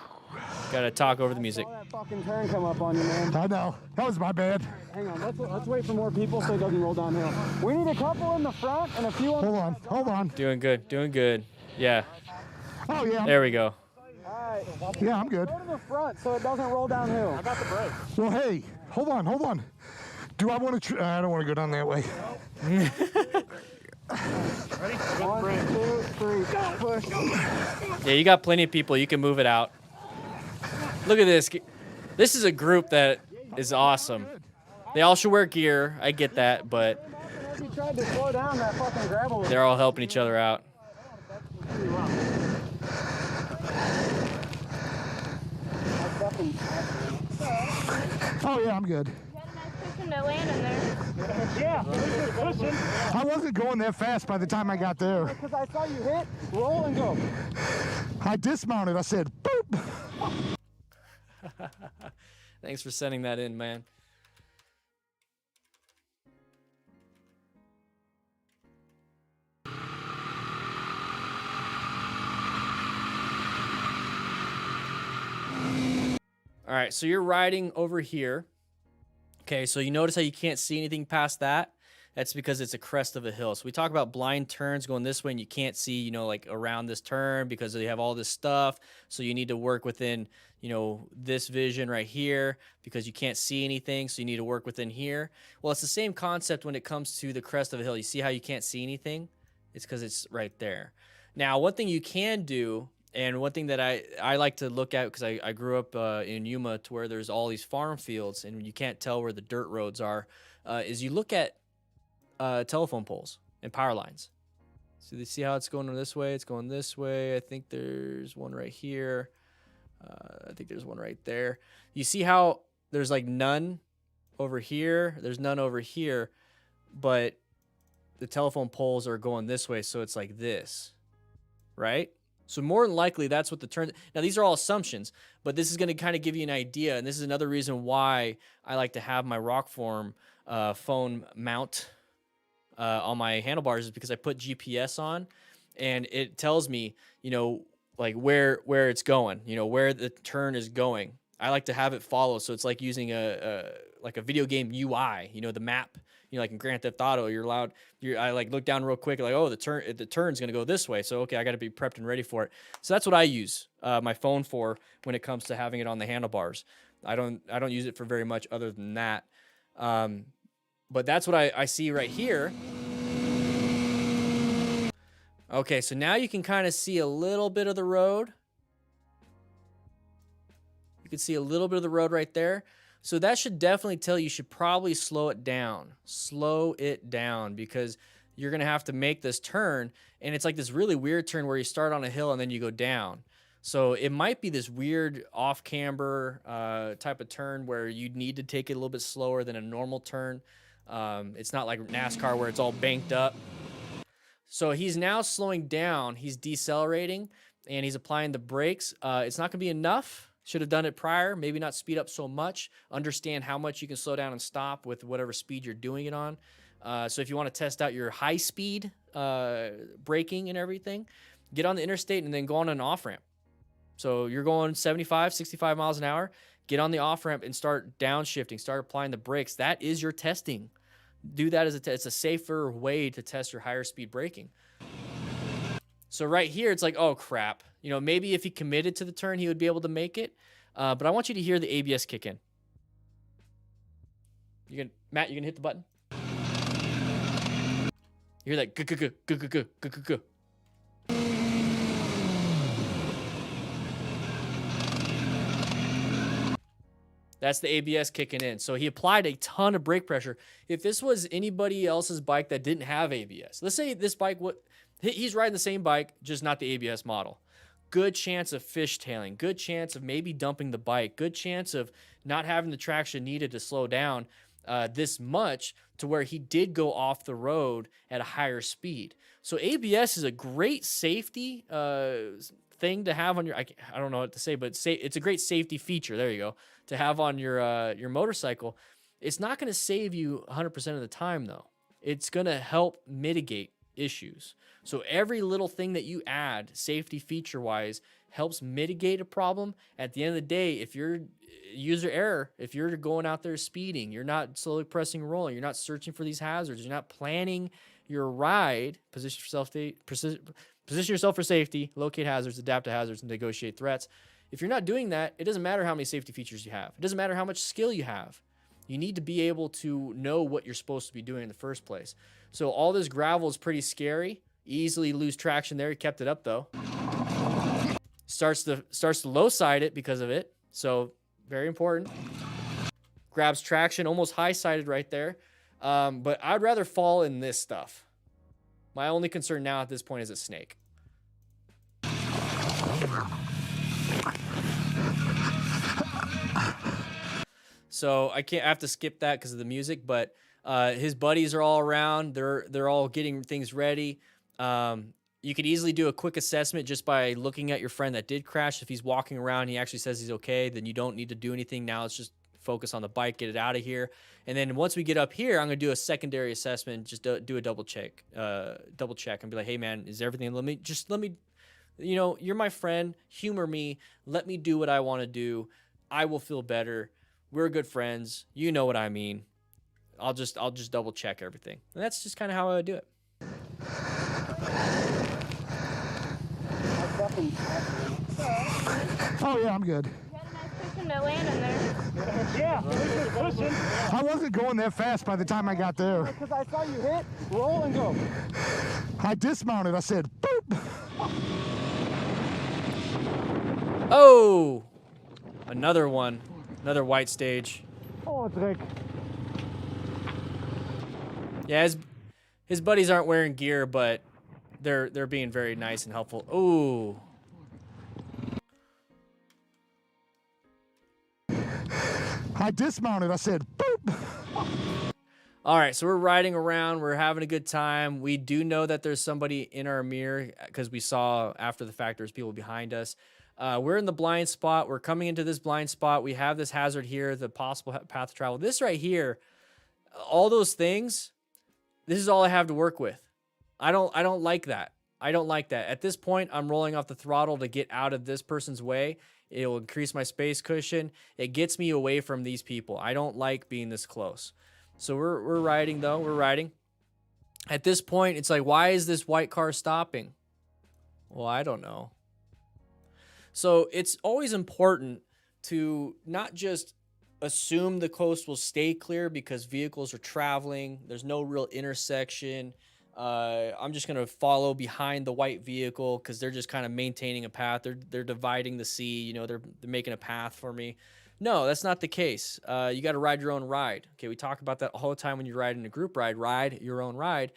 Got to talk over the music. That fucking turn come up on you, man. I know. That was my bad. Hang on, let's wait for more people so it doesn't roll downhill. We need a couple in the front and a few on Hold on. Doing good. Yeah. Oh, yeah. There we go. Alright. Yeah, I'm good. Go to the front so it doesn't roll downhill. I got the brake. Well, hey, hold on. Do I want to? I don't want to go down that way. Ready? 1, 2, 3, push. Yeah, you got plenty of people. You can move it out. Look at this. This is a group that is awesome. They all should wear gear. I get that, but You tried to slow down that fucking gravel. they're all helping each other out. Oh, yeah, I'm good. To land in there. Yeah, pushing. I wasn't going that fast by the time I got there. Because I saw you hit, roll and go. I dismounted. I said, boop. Thanks for sending that in, man. All right, so you're riding over here. Okay, so you notice how you can't see anything past that? That's because it's a crest of a hill. So we talk about blind turns going this way and you can't see, you know, like around this turn because they have all this stuff. So you need to work within, you know, this vision right here because you can't see anything. So you need to work within here. Well, it's the same concept when it comes to the crest of a hill. You see how you can't see anything? It's because it's right there. Now, one thing you can do And one thing that I like to look at, because I grew up in Yuma to where there's all these farm fields and you can't tell where the dirt roads are, is you look at telephone poles and power lines. So you see how it's going this way? It's going this way. I think there's one right here. I think there's one right there. You see how there's like none over here? There's none over here, but the telephone poles are going this way, so it's like this, right? So more than likely, that's what the turn... Now, these are all assumptions, but this is going to kind of give you an idea, and this is another reason why I like to have my Rockform phone mount on my handlebars, is because I put GPS on, and it tells me, you know, like where it's going, you know, where the turn is going. I like to have it follow, so it's like using a video game UI, you know, the map. You know, like in Grand Theft Auto, I like look down real quick, like, oh, the turn's gonna go this way, so okay, I got to be prepped and ready for it. So that's what I use my phone for when it comes to having it on the handlebars. I don't use it for very much other than that. But that's what I see right here. Okay, so now you can kind of see a little bit of the road. You can see a little bit of the road right there. So that should definitely tell you should probably slow it down. Slow it down, because you're going to have to make this turn. And it's like this really weird turn where you start on a hill and then you go down. So it might be this weird off-camber type of turn where you need to take it a little bit slower than a normal turn. It's not like NASCAR where it's all banked up. So he's now slowing down. He's decelerating, and he's applying the brakes. It's not going to be enough. Should have done it prior. Maybe not speed up so much. Understand how much you can slow down and stop with whatever speed you're doing it on. So if you want to test out your high speed braking and everything, get on the interstate and then go on an off-ramp. So you're going 75, 65 miles an hour. Get on the off-ramp and start downshifting. Start applying the brakes. That is your testing. Do that as it's a safer way to test your higher speed braking. So right here, it's like, oh, crap. You know, maybe if he committed to the turn, he would be able to make it. But I want you to hear the ABS kick in. Matt, you gonna hit the button? You hear that? G-g-g-g-g-g-g-g-g. That's the ABS kicking in. So he applied a ton of brake pressure. If this was anybody else's bike that didn't have ABS, let's say this bike, he's riding the same bike, just not the ABS model. Good chance of fishtailing. Good chance of maybe dumping the bike. Good chance of not having the traction needed to slow down this much to where he did go off the road at a higher speed. So ABS is a great safety thing to have on your, I don't know what to say, but it's a great safety feature. There you go. To have on your motorcycle. It's not going to save you 100% of the time, though. It's going to help mitigate issues. So every little thing that you add, safety feature-wise, helps mitigate a problem. At the end of the day, if you're user error, if you're going out there speeding, you're not slowly pressing and rolling, you're not searching for these hazards, you're not planning your ride, position yourself for safety, locate hazards, adapt to hazards, and negotiate threats. If you're not doing that, it doesn't matter how many safety features you have. It doesn't matter how much skill you have. You need to be able to know what you're supposed to be doing in the first place. So all this gravel is pretty scary. Easily lose traction there. He kept it up, though. Starts to low side it because of it. So very important. Grabs traction, almost high sided right there. But I'd rather fall in this stuff. My only concern now at this point is a snake. So I have to skip that because of the music, but his buddies are all around. They're all getting things ready. You could easily do a quick assessment just by looking at your friend that did crash. If he's walking around, he actually says he's okay, then you don't need to do anything. Now it's just focus on the bike, get it out of here. And then once we get up here, I'm going to do a secondary assessment, just do a double check and be like, hey man, is everything, let me, you know, you're my friend, humor me, let me do what I want to do. I will feel better. We're good friends. You know what I mean. I'll just double check everything. And that's just kind of how I would do it. Oh yeah, I'm good. You had a nice cushion to land in there. Yeah, pushing. I wasn't going that fast by the time I got there. Because I saw you hit, roll, and go. I dismounted. I said, boop. Oh, another one, another white stage. Oh, Dreck. Yeah, his buddies aren't wearing gear, but they're being very nice and helpful. Ooh. I dismounted. I said, boop. All right, so we're riding around. We're having a good time. We do know that there's somebody in our mirror because we saw after the fact there's people behind us. We're in the blind spot. We're coming into this blind spot. We have this hazard here, the possible path of travel. This right here, all those things, this is all I have to work with. I don't like that. I don't like that. At this point, I'm rolling off the throttle to get out of this person's way. It'll increase my space cushion. It gets me away from these people. I don't like being this close. So we're riding though. We're riding. At this point, it's like, why is this white car stopping? Well, I don't know. So it's always important to not just assume the coast will stay clear because vehicles are traveling. There's no real intersection. I'm just going to follow behind the white vehicle because they're just kind of maintaining a path. They're dividing the sea. You know, they're making a path for me. No, that's not the case. You got to ride your own ride. Okay, we talk about that all the time when you're riding a group ride. Ride your own ride.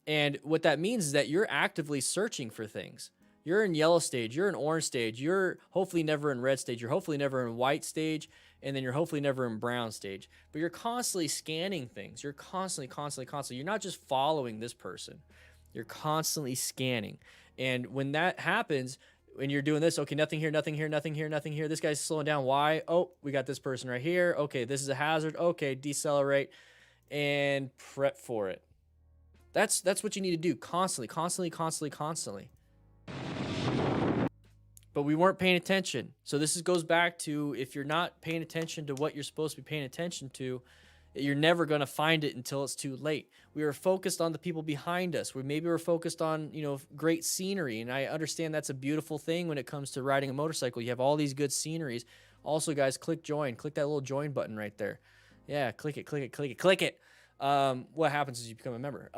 And what that means is that you're actively searching for things. You're in yellow stage. You're in orange stage. You're hopefully never in red stage. You're hopefully never in white stage. And then you're hopefully never in brown stage. But you're constantly scanning things. You're constantly. You're not just following this person. You're constantly scanning. And when that happens, when you're doing this, okay, nothing here, nothing here, nothing here, nothing here. This guy's slowing down. Why? Oh, we got this person right here. Okay, this is a hazard. Okay, decelerate and prep for it. That's what you need to do constantly. But we weren't paying attention. So this goes back to, if you're not paying attention to what you're supposed to be paying attention to, you're never going to find it until it's too late. We were focused on the people behind us. Maybe we're focused on, great scenery. And I understand that's a beautiful thing when it comes to riding a motorcycle. You have all these good sceneries. Also, guys, click join. Click that little join button right there. Yeah, click it. What happens is you become a member.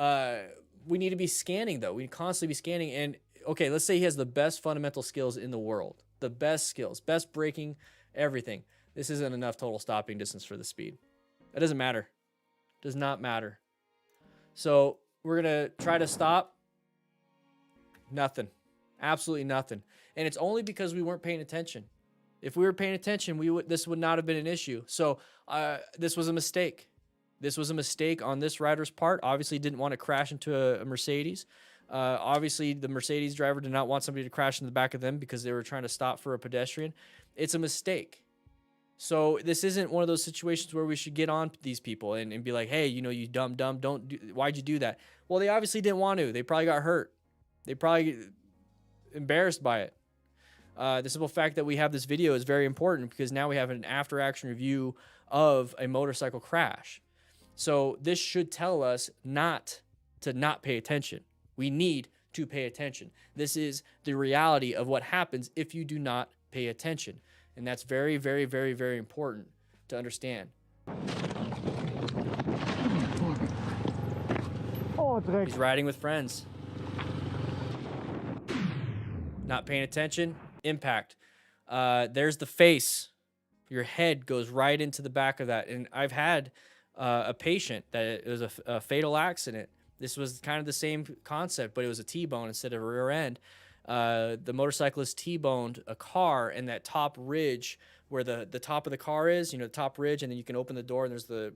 We need to be scanning, though. We need to constantly be scanning. And, okay, let's say he has the best fundamental skills in the world. The best skills. Best braking, everything. This isn't enough total stopping distance for the speed. It doesn't matter. Does not matter. So we're going to try to stop. Nothing. Absolutely nothing. And it's only because we weren't paying attention. If we were paying attention, this would not have been an issue. So this was a mistake. This was a mistake on this rider's part. Obviously didn't want to crash into a Mercedes. Obviously the Mercedes driver did not want somebody to crash in the back of them because they were trying to stop for a pedestrian. It's a mistake. So this isn't one of those situations where we should get on these people and be like, hey, you dumb, why'd you do that? Well, they obviously didn't want to. They probably got hurt. They probably embarrassed by it. The simple fact that we have this video is very important because now we have an after action review of a motorcycle crash. So this should tell us not to not pay attention. We need to pay attention. This is the reality of what happens if you do not pay attention. And that's very, very, very, very important to understand. Oh, Dreck. He's riding with friends. Not paying attention, impact. There's the face. Your head goes right into the back of that. And I've had a patient that it was a fatal accident. This was kind of the same concept, but it was a T-bone instead of a rear end. The motorcyclist T-boned a car, and that top ridge where the top of the car is, the top ridge, and then you can open the door and there's the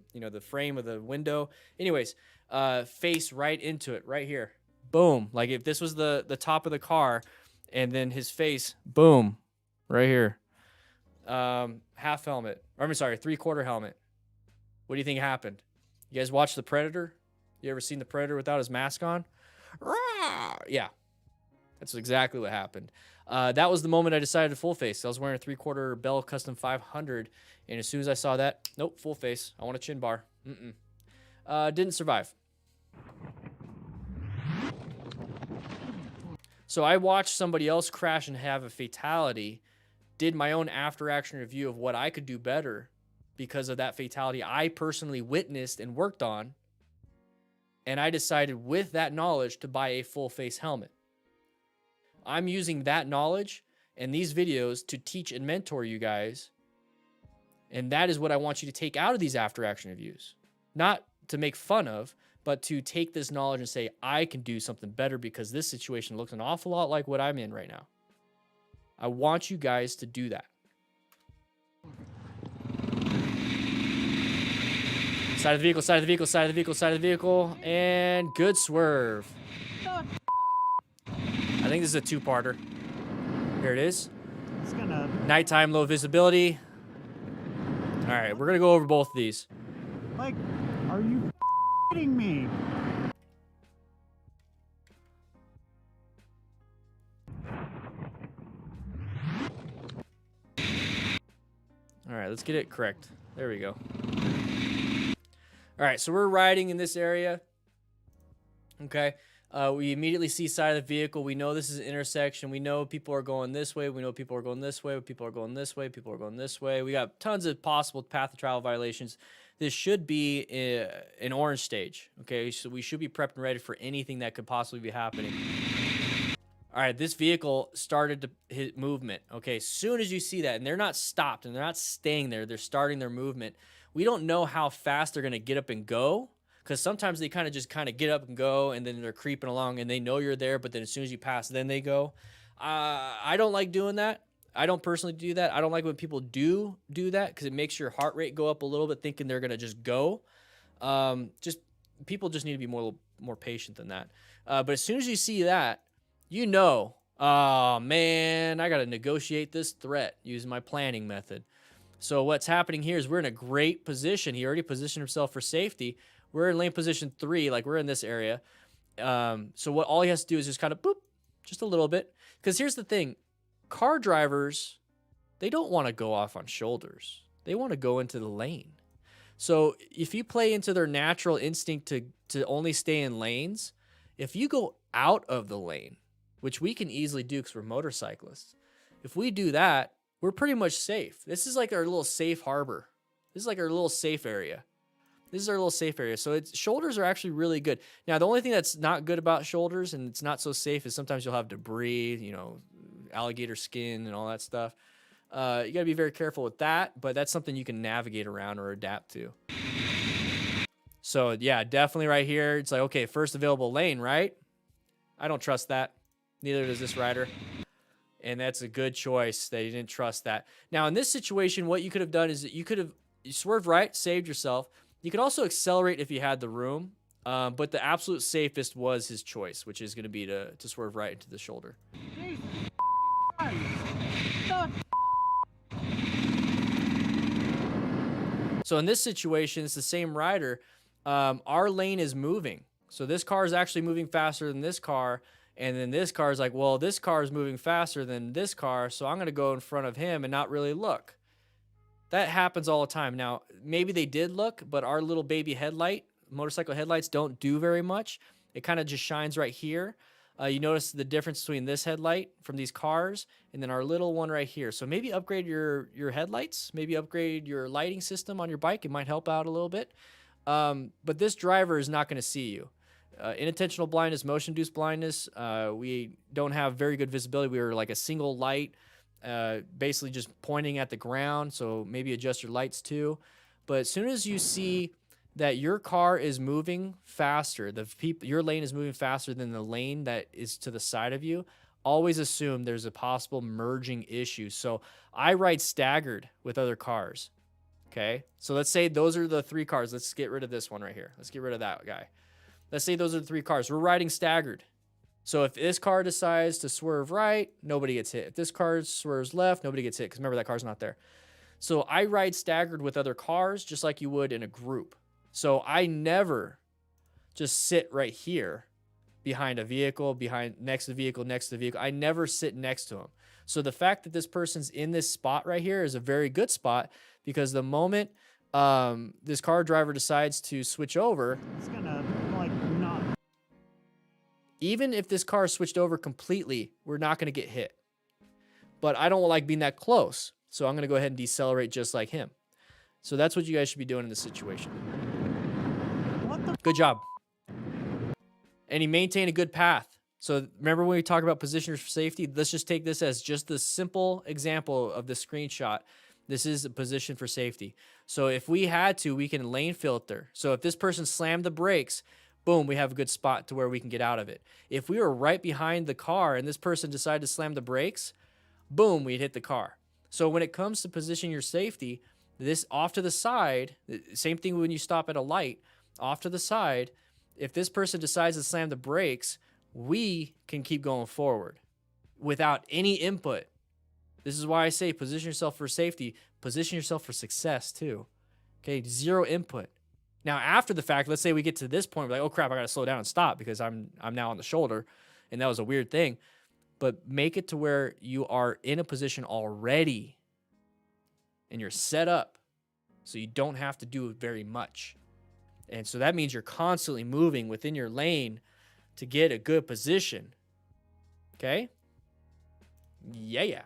frame of the window. Anyways, face right into it right here. Boom. Like if this was the top of the car and then his face, boom, right here. Half helmet. Three-quarter helmet. What do you think happened? You guys watch The Predator? You ever seen The Predator without his mask on? Yeah. That's exactly what happened. That was the moment I decided to full face. I was wearing a 3/4 Bell Custom 500, and as soon as I saw that, nope, full face. I want a chin bar. Didn't survive. So I watched somebody else crash and have a fatality, did my own after-action review of what I could do better because of that fatality I personally witnessed and worked on, and I decided with that knowledge to buy a full face helmet. I'm using that knowledge and these videos to teach and mentor you guys. And that is what I want you to take out of these after action reviews. Not to make fun of, but to take this knowledge and say, I can do something better because this situation looks an awful lot like what I'm in right now. I want you guys to do that. Side of the vehicle, side of the vehicle, side of the vehicle, side of the vehicle, and good swerve. I think this is a two-parter. Here it is. It's gonna... Nighttime, low visibility. All right, we're gonna go over both of these. Like, are you kidding me? All right, let's get it correct. There we go. All right, so we're riding in this area. Okay, we immediately see side of the vehicle. We know this is an intersection. We know people are going this way. We know people are going this way. People are going this way. People are going this way. We got tons of possible path of travel violations. This should be an orange stage. Okay, so we should be prepped and ready for anything that could possibly be happening. All right, this vehicle started to hit movement. Okay, as soon as you see that, and they're not stopped and they're not staying there, they're starting their movement. We don't know how fast they're gonna get up and go, because sometimes they kind of get up and go, and then they're creeping along, and they know you're there, but then as soon as you pass, then they go. I don't like doing that. I don't personally do that. I don't like when people do that, because it makes your heart rate go up a little bit, thinking they're gonna just go. People just need to be more patient than that. But as soon as you see that, you know, oh man, I got to negotiate this threat using my planning method. So what's happening here is we're in a great position. He already positioned himself for safety. We're in lane position 3, like we're in this area. So what all he has to do is just kind of boop, just a little bit. Because here's the thing, car drivers, they don't want to go off on shoulders. They want to go into the lane. So if you play into their natural instinct to only stay in lanes, if you go out of the lane, which we can easily do because we're motorcyclists. If we do that, we're pretty much safe. This is like our little safe harbor. This is like our little safe area. This is our little safe area. So shoulders are actually really good. Now, the only thing that's not good about shoulders and it's not so safe is sometimes you'll have debris, you know, alligator skin and all that stuff. You got to be very careful with that, but that's something you can navigate around or adapt to. So, yeah, definitely right here. It's like, okay, first available lane, right? I don't trust that. Neither does this rider. And that's a good choice that you didn't trust that. Now, in this situation, what you could have done is that you swerved right, saved yourself. You could also accelerate if you had the room. But the absolute safest was his choice, which is going to be to swerve right into the shoulder. So in this situation, it's the same rider. Our lane is moving. So this car is actually moving faster than this car. And then this car is like, well, this car is moving faster than this car, so I'm going to go in front of him and not really look. That happens all the time. Now, maybe they did look, but our little baby headlight, motorcycle headlights, don't do very much. It kind of just shines right here. You notice the difference between this headlight from these cars and then our little one right here. So maybe upgrade your headlights, maybe upgrade your lighting system on your bike. It might help out a little bit. But this driver is not going to see you. Inattentional blindness, motion-induced blindness, we don't have very good visibility. We were like a single light, basically just pointing at the ground, so maybe adjust your lights too. But as soon as you see that your car is moving faster, your lane is moving faster than the lane that is to the side of you, always assume there's a possible merging issue. So I ride staggered with other cars, okay? So let's say those are the 3 cars. Let's get rid of this one right here. Let's get rid of that guy. Let's say those are the 3 cars. We're riding staggered. So if this car decides to swerve right, nobody gets hit. If this car swerves left, nobody gets hit, because remember, that car's not there. So I ride staggered with other cars just like you would in a group. So I never just sit right here behind a vehicle, next to the vehicle, next to the vehicle. I never sit next to them. So the fact that this person's in this spot right here is a very good spot, because the moment this car driver decides to switch over, It's gonna, like, not... Even if this car switched over completely, we're not going to get hit. But I don't like being that close, so I'm going to go ahead and decelerate just like him. So that's what you guys should be doing in this situation. What the... Good job. And he maintained a good path. So remember when we talk about positioners for safety? Let's just take this as just the simple example of the screenshot. This is a position for safety. So if we had to, we can lane filter. So if this person slammed the brakes, boom, we have a good spot to where we can get out of it. If we were right behind the car and this person decided to slam the brakes, boom, we'd hit the car. So when it comes to position your safety, this off to the side, same thing when you stop at a light, off to the side, if this person decides to slam the brakes, we can keep going forward without any input. This is why I say position yourself for safety, position yourself for success too. Okay, 0 input. Now, after the fact, let's say we get to this point, we're like, oh crap, I gotta slow down and stop because I'm now on the shoulder, and that was a weird thing. But make it to where you are in a position already and you're set up so you don't have to do very much. And so that means you're constantly moving within your lane to get a good position. Okay? Yeah.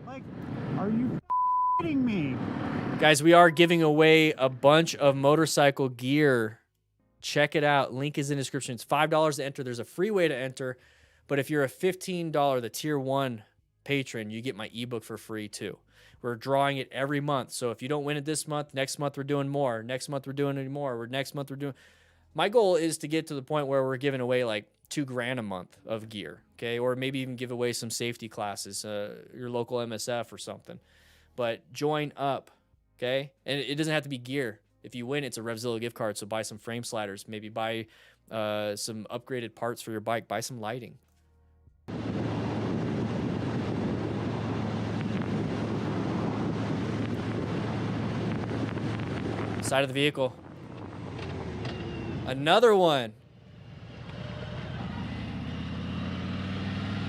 Like, are you kidding me? Guys, we are giving away a bunch of motorcycle gear. Check it out. Link is in the description. It's $5 to enter. There's a free way to enter. But if you're a $15, the tier 1 patron, you get my ebook for free too. We're drawing it every month. So if you don't win it this month, next month we're doing more. Next month we're doing more. Next month we're doing... My goal is to get to the point where we're giving away like $2,000 a month of gear, okay? Or maybe even give away some safety classes, your local MSF or something. But join up, okay? And it doesn't have to be gear. If you win, it's a Revzilla gift card, so buy some frame sliders. Maybe buy some upgraded parts for your bike. Buy some lighting. Side of the vehicle. Another one.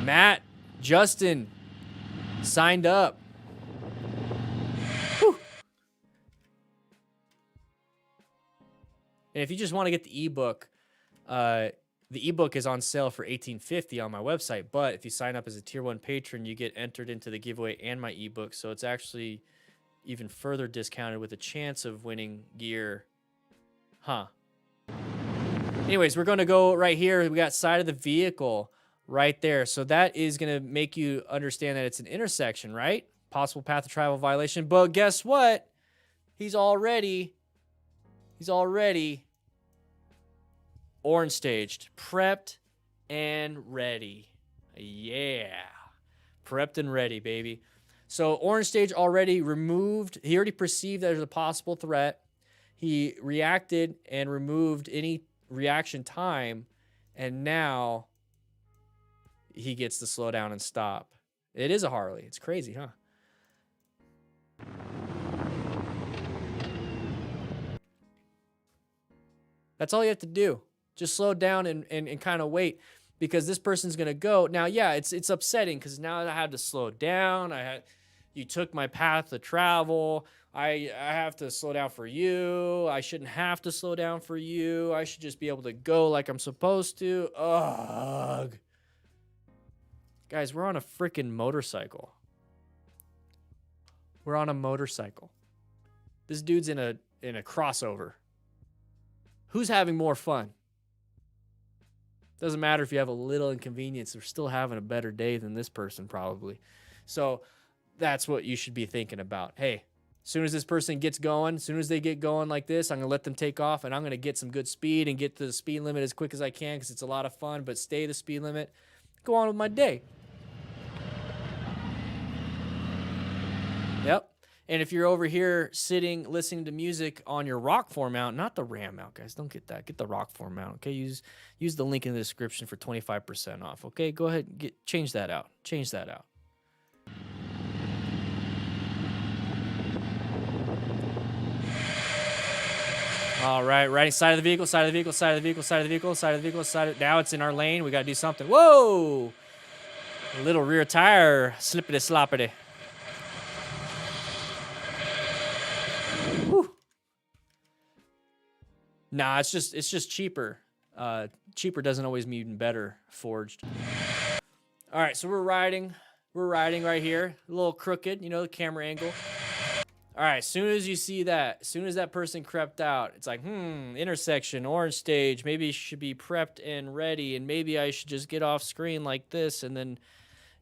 Matt, Justin, signed up. Whew. And if you just want to get the ebook, the ebook is on sale for $18.50 on my website. But if you sign up as a tier 1 patron, you get entered into the giveaway and my ebook. So it's actually even further discounted with a chance of winning gear. Huh. Anyways, we're going to go right here. We got side of the vehicle right there. So that is going to make you understand that it's an intersection, right? Possible path of travel violation. But guess what? He's already orange staged, prepped and ready. Yeah. Prepped and ready, baby. So orange stage already removed. He already perceived that there's a possible threat. He reacted and removed any reaction time, and now he gets to slow down and stop. It is a Harley. It's crazy, huh? That's all you have to do. Just slow down and kind of wait, because this person's gonna go. Now, yeah, it's upsetting because now I had to slow down. You took my path of travel. I have to slow down for you. I shouldn't have to slow down for you. I should just be able to go like I'm supposed to. Ugh. Guys, we're on a freaking motorcycle. We're on a motorcycle. This dude's in a crossover. Who's having more fun? Doesn't matter if you have a little inconvenience. They're still having a better day than this person probably. So that's what you should be thinking about. Hey, as soon as this person gets going, as soon as they get going like this, I'm going to let them take off, and I'm going to get some good speed and get to the speed limit as quick as I can because it's a lot of fun, but stay the speed limit. Go on with my day. Yep. And if you're over here sitting, listening to music on your Rockform mount, not the Ram mount, guys, don't get that. Get the Rockform mount, okay? Use the link in the description for 25% off, okay? Go ahead and change that out. Change that out. All right, right side of the vehicle, side of the vehicle, side of the vehicle, side of the vehicle, side of the vehicle, side of... Now it's in our lane. We got to do something. Whoa! A little rear tire slippity-sloppity. Whew. Nah, it's just cheaper. Cheaper doesn't always mean better forged. All right, so we're riding right here. A little crooked, you know, the camera angle. All right, as soon as you see that, as soon as that person crept out, it's like, intersection, orange stage, maybe it should be prepped and ready, and maybe I should just get off screen like this, and then,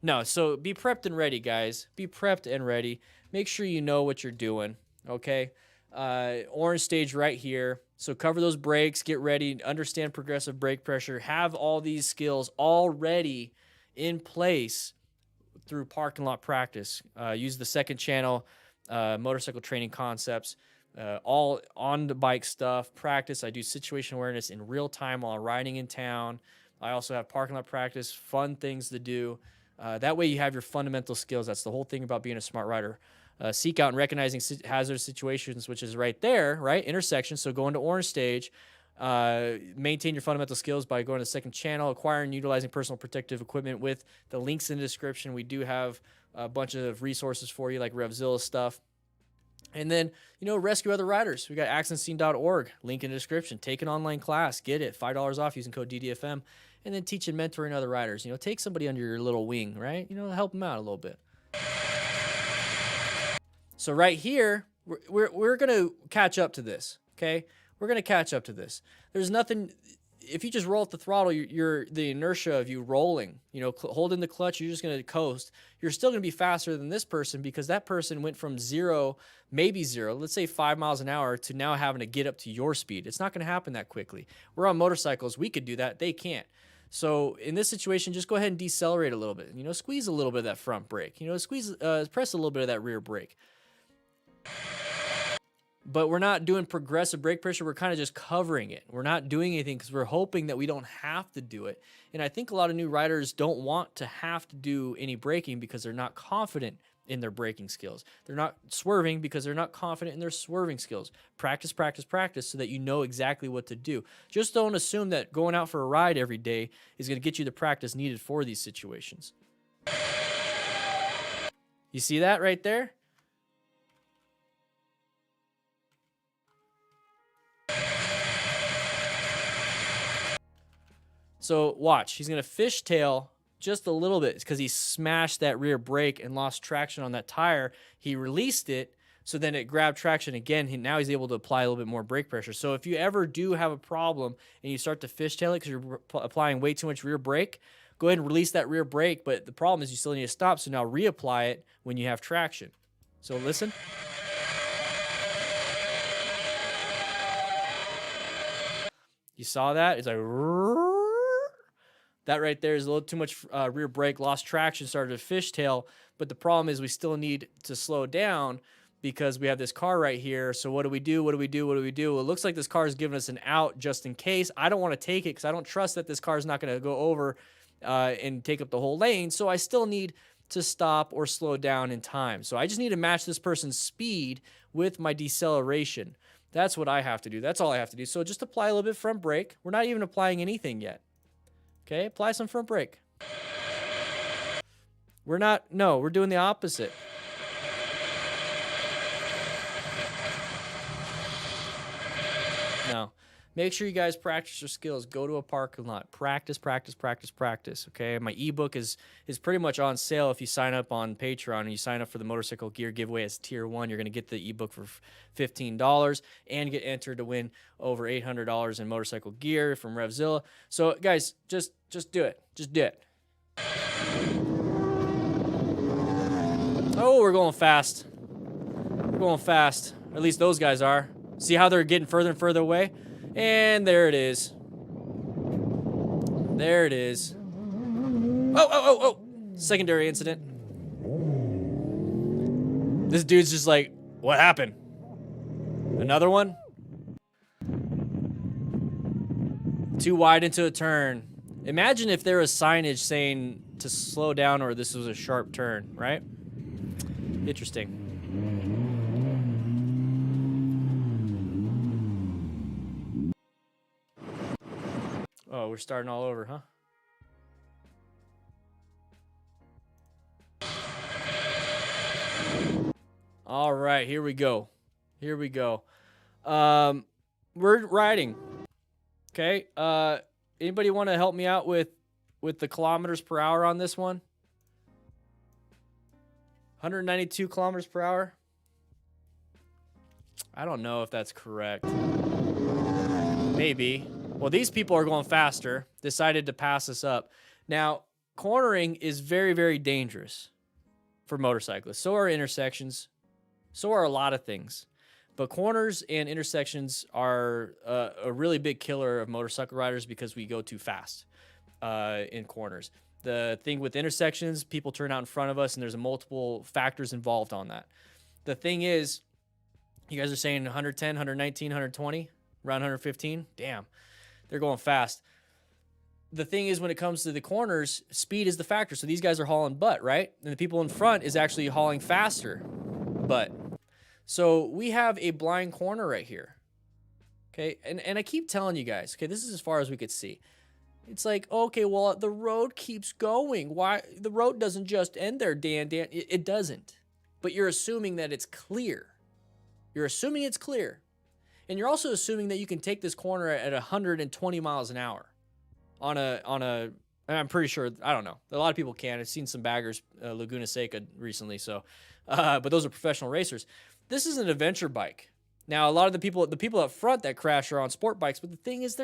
no, so be prepped and ready, guys. Be prepped and ready. Make sure you know what you're doing, okay? Orange stage right here. So cover those brakes, get ready, understand progressive brake pressure, have all these skills already in place through parking lot practice. Use the second channel, motorcycle training concepts, all on the bike stuff, practice. I do situation awareness in real time while riding in town. I also have parking lot practice, fun things to do. That way you have your fundamental skills. That's the whole thing about being a smart rider. Seek out and recognizing hazardous situations, which is right there, right? Intersection. So go into orange stage. Maintain your fundamental skills by going to the second channel, acquiring and utilizing personal protective equipment with the links in the description. We do have a bunch of resources for you, like RevZilla stuff. And then, rescue other riders. We got accidentscene.org, link in the description. Take an online class, get it, $5 off using code DDFM, and then teach and mentoring other riders. Take somebody under your little wing, right? Help them out a little bit. So right here, we're going to catch up to this, okay? We're going to catch up to this. There's nothing, if you just roll at the throttle, you're the inertia of you rolling, holding the clutch, you're just going to coast. You're still going to be faster than this person because that person went from zero, maybe zero, let's say 5 miles an hour, to now having to get up to your speed. It's not going to happen that quickly. We're on motorcycles. We could do that. They can't. So in this situation, just go ahead and decelerate a little bit. Squeeze a little bit of that front brake. Press a little bit of that rear brake. But we're not doing progressive brake pressure. We're kind of just covering it. We're not doing anything because we're hoping that we don't have to do it. And I think a lot of new riders don't want to have to do any braking because they're not confident in their braking skills. They're not swerving because they're not confident in their swerving skills. Practice, practice, practice so that you know exactly what to do. Just don't assume that going out for a ride every day is going to get you the practice needed for these situations. You see that right there? So watch, he's going to fishtail just a little bit because he smashed that rear brake and lost traction on that tire. He released it, so then it grabbed traction again. Now he's able to apply a little bit more brake pressure. So if you ever do have a problem and you start to fishtail it because you're applying way too much rear brake, go ahead and release that rear brake. But the problem is you still need to stop, so now reapply it when you have traction. So listen. You saw that? It's like... That right there is a little too much rear brake, lost traction, started to fishtail. But the problem is we still need to slow down because we have this car right here. So what do we do? What do we do? What do we do? Well, it looks like this car is giving us an out just in case. I don't want to take it because I don't trust that this car is not going to go over and take up the whole lane. So I still need to stop or slow down in time. So I just need to match this person's speed with my deceleration. That's what I have to do. That's all I have to do. So just apply a little bit front brake. We're not even applying anything yet. Okay, apply some front brake. We're doing the opposite. No. Make sure you guys practice your skills. Go to a parking lot. Practice, practice, practice, practice. Okay, my ebook is pretty much on sale if you sign up on Patreon and you sign up for the motorcycle gear giveaway as tier 1. You're going to get the ebook for $15 and get entered to win over $800 in motorcycle gear from RevZilla. So guys, just do it. Just do it. Oh, we're going fast. We're going fast. At least those guys are. See how they're getting further and further away? And there it is. There it is. Oh. Secondary incident. This dude's just like, what happened? Another one? Too wide into a turn. Imagine if there was signage saying to slow down or this was a sharp turn, right? Interesting. Oh, we're starting all over, huh? All right, here we go. Here we go. We're riding. Okay. Anybody want to help me out with the kilometers per hour on this one? 192 kilometers per hour. I don't know if that's correct. Maybe. Well, these people are going faster, decided to pass us up. Now, cornering is very, very dangerous for motorcyclists. So are intersections. So are a lot of things. But corners and intersections are a really big killer of motorcycle riders because we go too fast in corners. The thing with intersections, people turn out in front of us, and there's multiple factors involved on that. The thing is, you guys are saying 110, 119, 120, around 115? Damn, they're going fast. The thing is, when it comes to the corners, speed is the factor. So these guys are hauling butt, right? And the people in front is actually hauling faster butt. So we have a blind corner right here. Okay, and I keep telling you guys, okay, this is as far as we could see. It's like, okay, well, the road keeps going. Why? The road doesn't just end there, Dan. It doesn't. But you're assuming that it's clear. You're assuming it's clear. And you're also assuming that you can take this corner at 120 miles an hour on a, I'm pretty sure, I don't know. A lot of people can. I've seen some baggers, Laguna Seca recently. So, but those are professional racers. This is an adventure bike. Now, a lot of the people up front that crash are on sport bikes. But the thing is,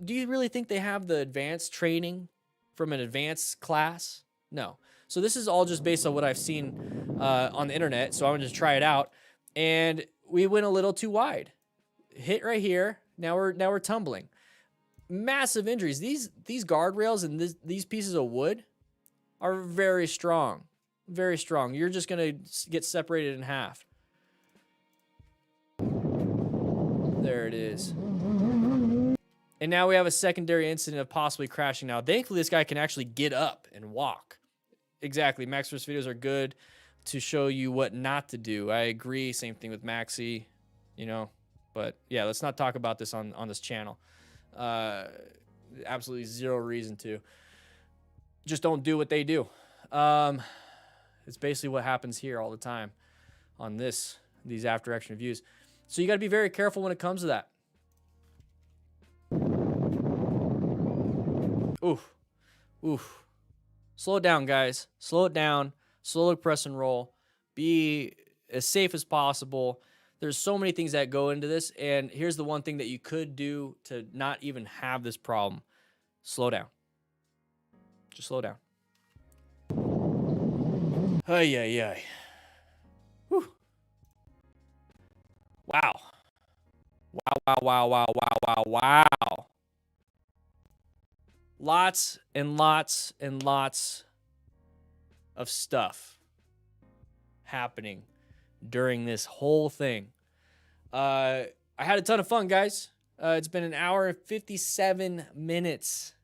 do you really think they have the advanced training from an advanced class? No. So this is all just based on what I've seen on the internet. So I'm going to try it out. And we went a little too wide. Hit right here. Now we're tumbling. Massive injuries. These guardrails and these pieces of wood are very strong. Very strong. You're just going to get separated in half. There it is. And now we have a secondary incident of possibly crashing. Now, thankfully, this guy can actually get up and walk. Exactly. Maxiverse videos are good to show you what not to do. I agree. Same thing with Maxi, you know. But, yeah, let's not talk about this on this channel. Absolutely zero reason to. Just don't do what they do. It's basically what happens here all the time on these after action reviews. So you got to be very careful when it comes to that. Oof. Oof. Slow it down, guys. Slow it down. Slowly press and roll. Be as safe as possible. There's so many things that go into this, and here's the one thing that you could do to not even have this problem. Slow down. Just slow down. Ay, ay, ay. Whew. Wow. Wow, wow, wow, wow, wow, wow, wow. Lots and lots and lots of stuff happening during this whole thing. I had a ton of fun, guys. It's been an hour and 57 minutes.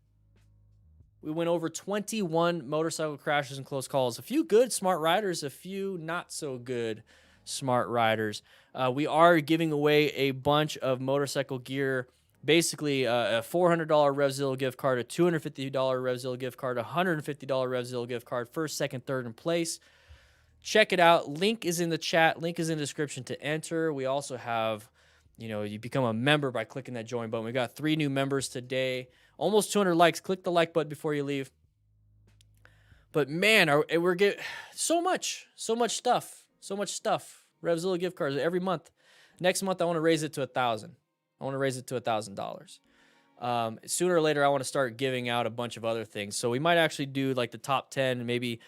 We went over 21 motorcycle crashes and close calls. A few good smart riders, a few not so good smart riders. We are giving away a bunch of motorcycle gear. Basically, a $400 RevZilla gift card, a $250 RevZilla gift card, a $150 RevZilla gift card, first, second, third, and place. Check it out. Link is in the chat. Link is in the description to enter. We also have, you become a member by clicking that join button. We got 3 new members today. Almost 200 likes. Click the like button before you leave. But man, we're getting so much stuff. RevZilla gift cards every month. Next month, I want to raise it to $1,000. I want to raise it to $1,000. Sooner or later, I want to start giving out a bunch of other things. So we might actually do like the top 10, maybe,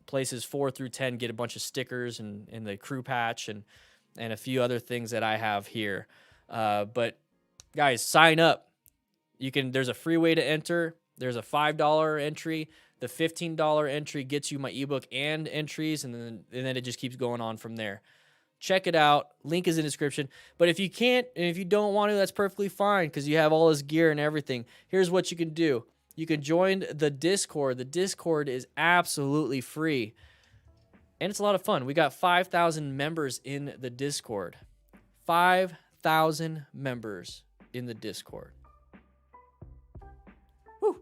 places 4 through 10 get a bunch of stickers and the crew patch and a few other things that I have here. But guys, sign up. There's a free way to enter. There's a $5 entry. The $15 entry gets you my ebook and entries, and then it just keeps going on from there. Check it out. Link is in the description. But if you can't, and if you don't want to, that's perfectly fine because you have all this gear and everything. Here's what you can do. You can join the Discord. The Discord is absolutely free. And it's a lot of fun. We got 5,000 members in the Discord. 5,000 members in the Discord. Woo.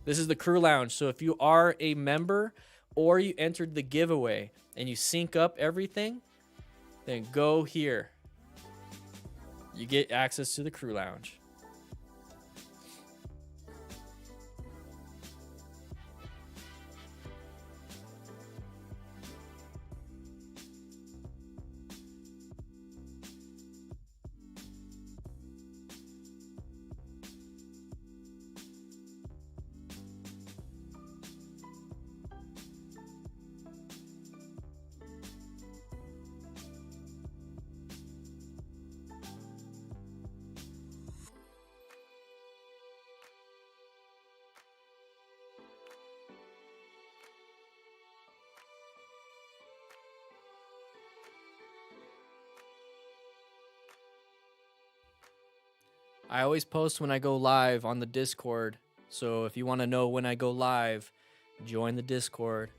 This is the crew lounge. So if you are a member or you entered the giveaway and you sync up everything, then go here. You get access to the crew lounge. I always post when I go live on the Discord. So if you want to know when I go live, join the Discord.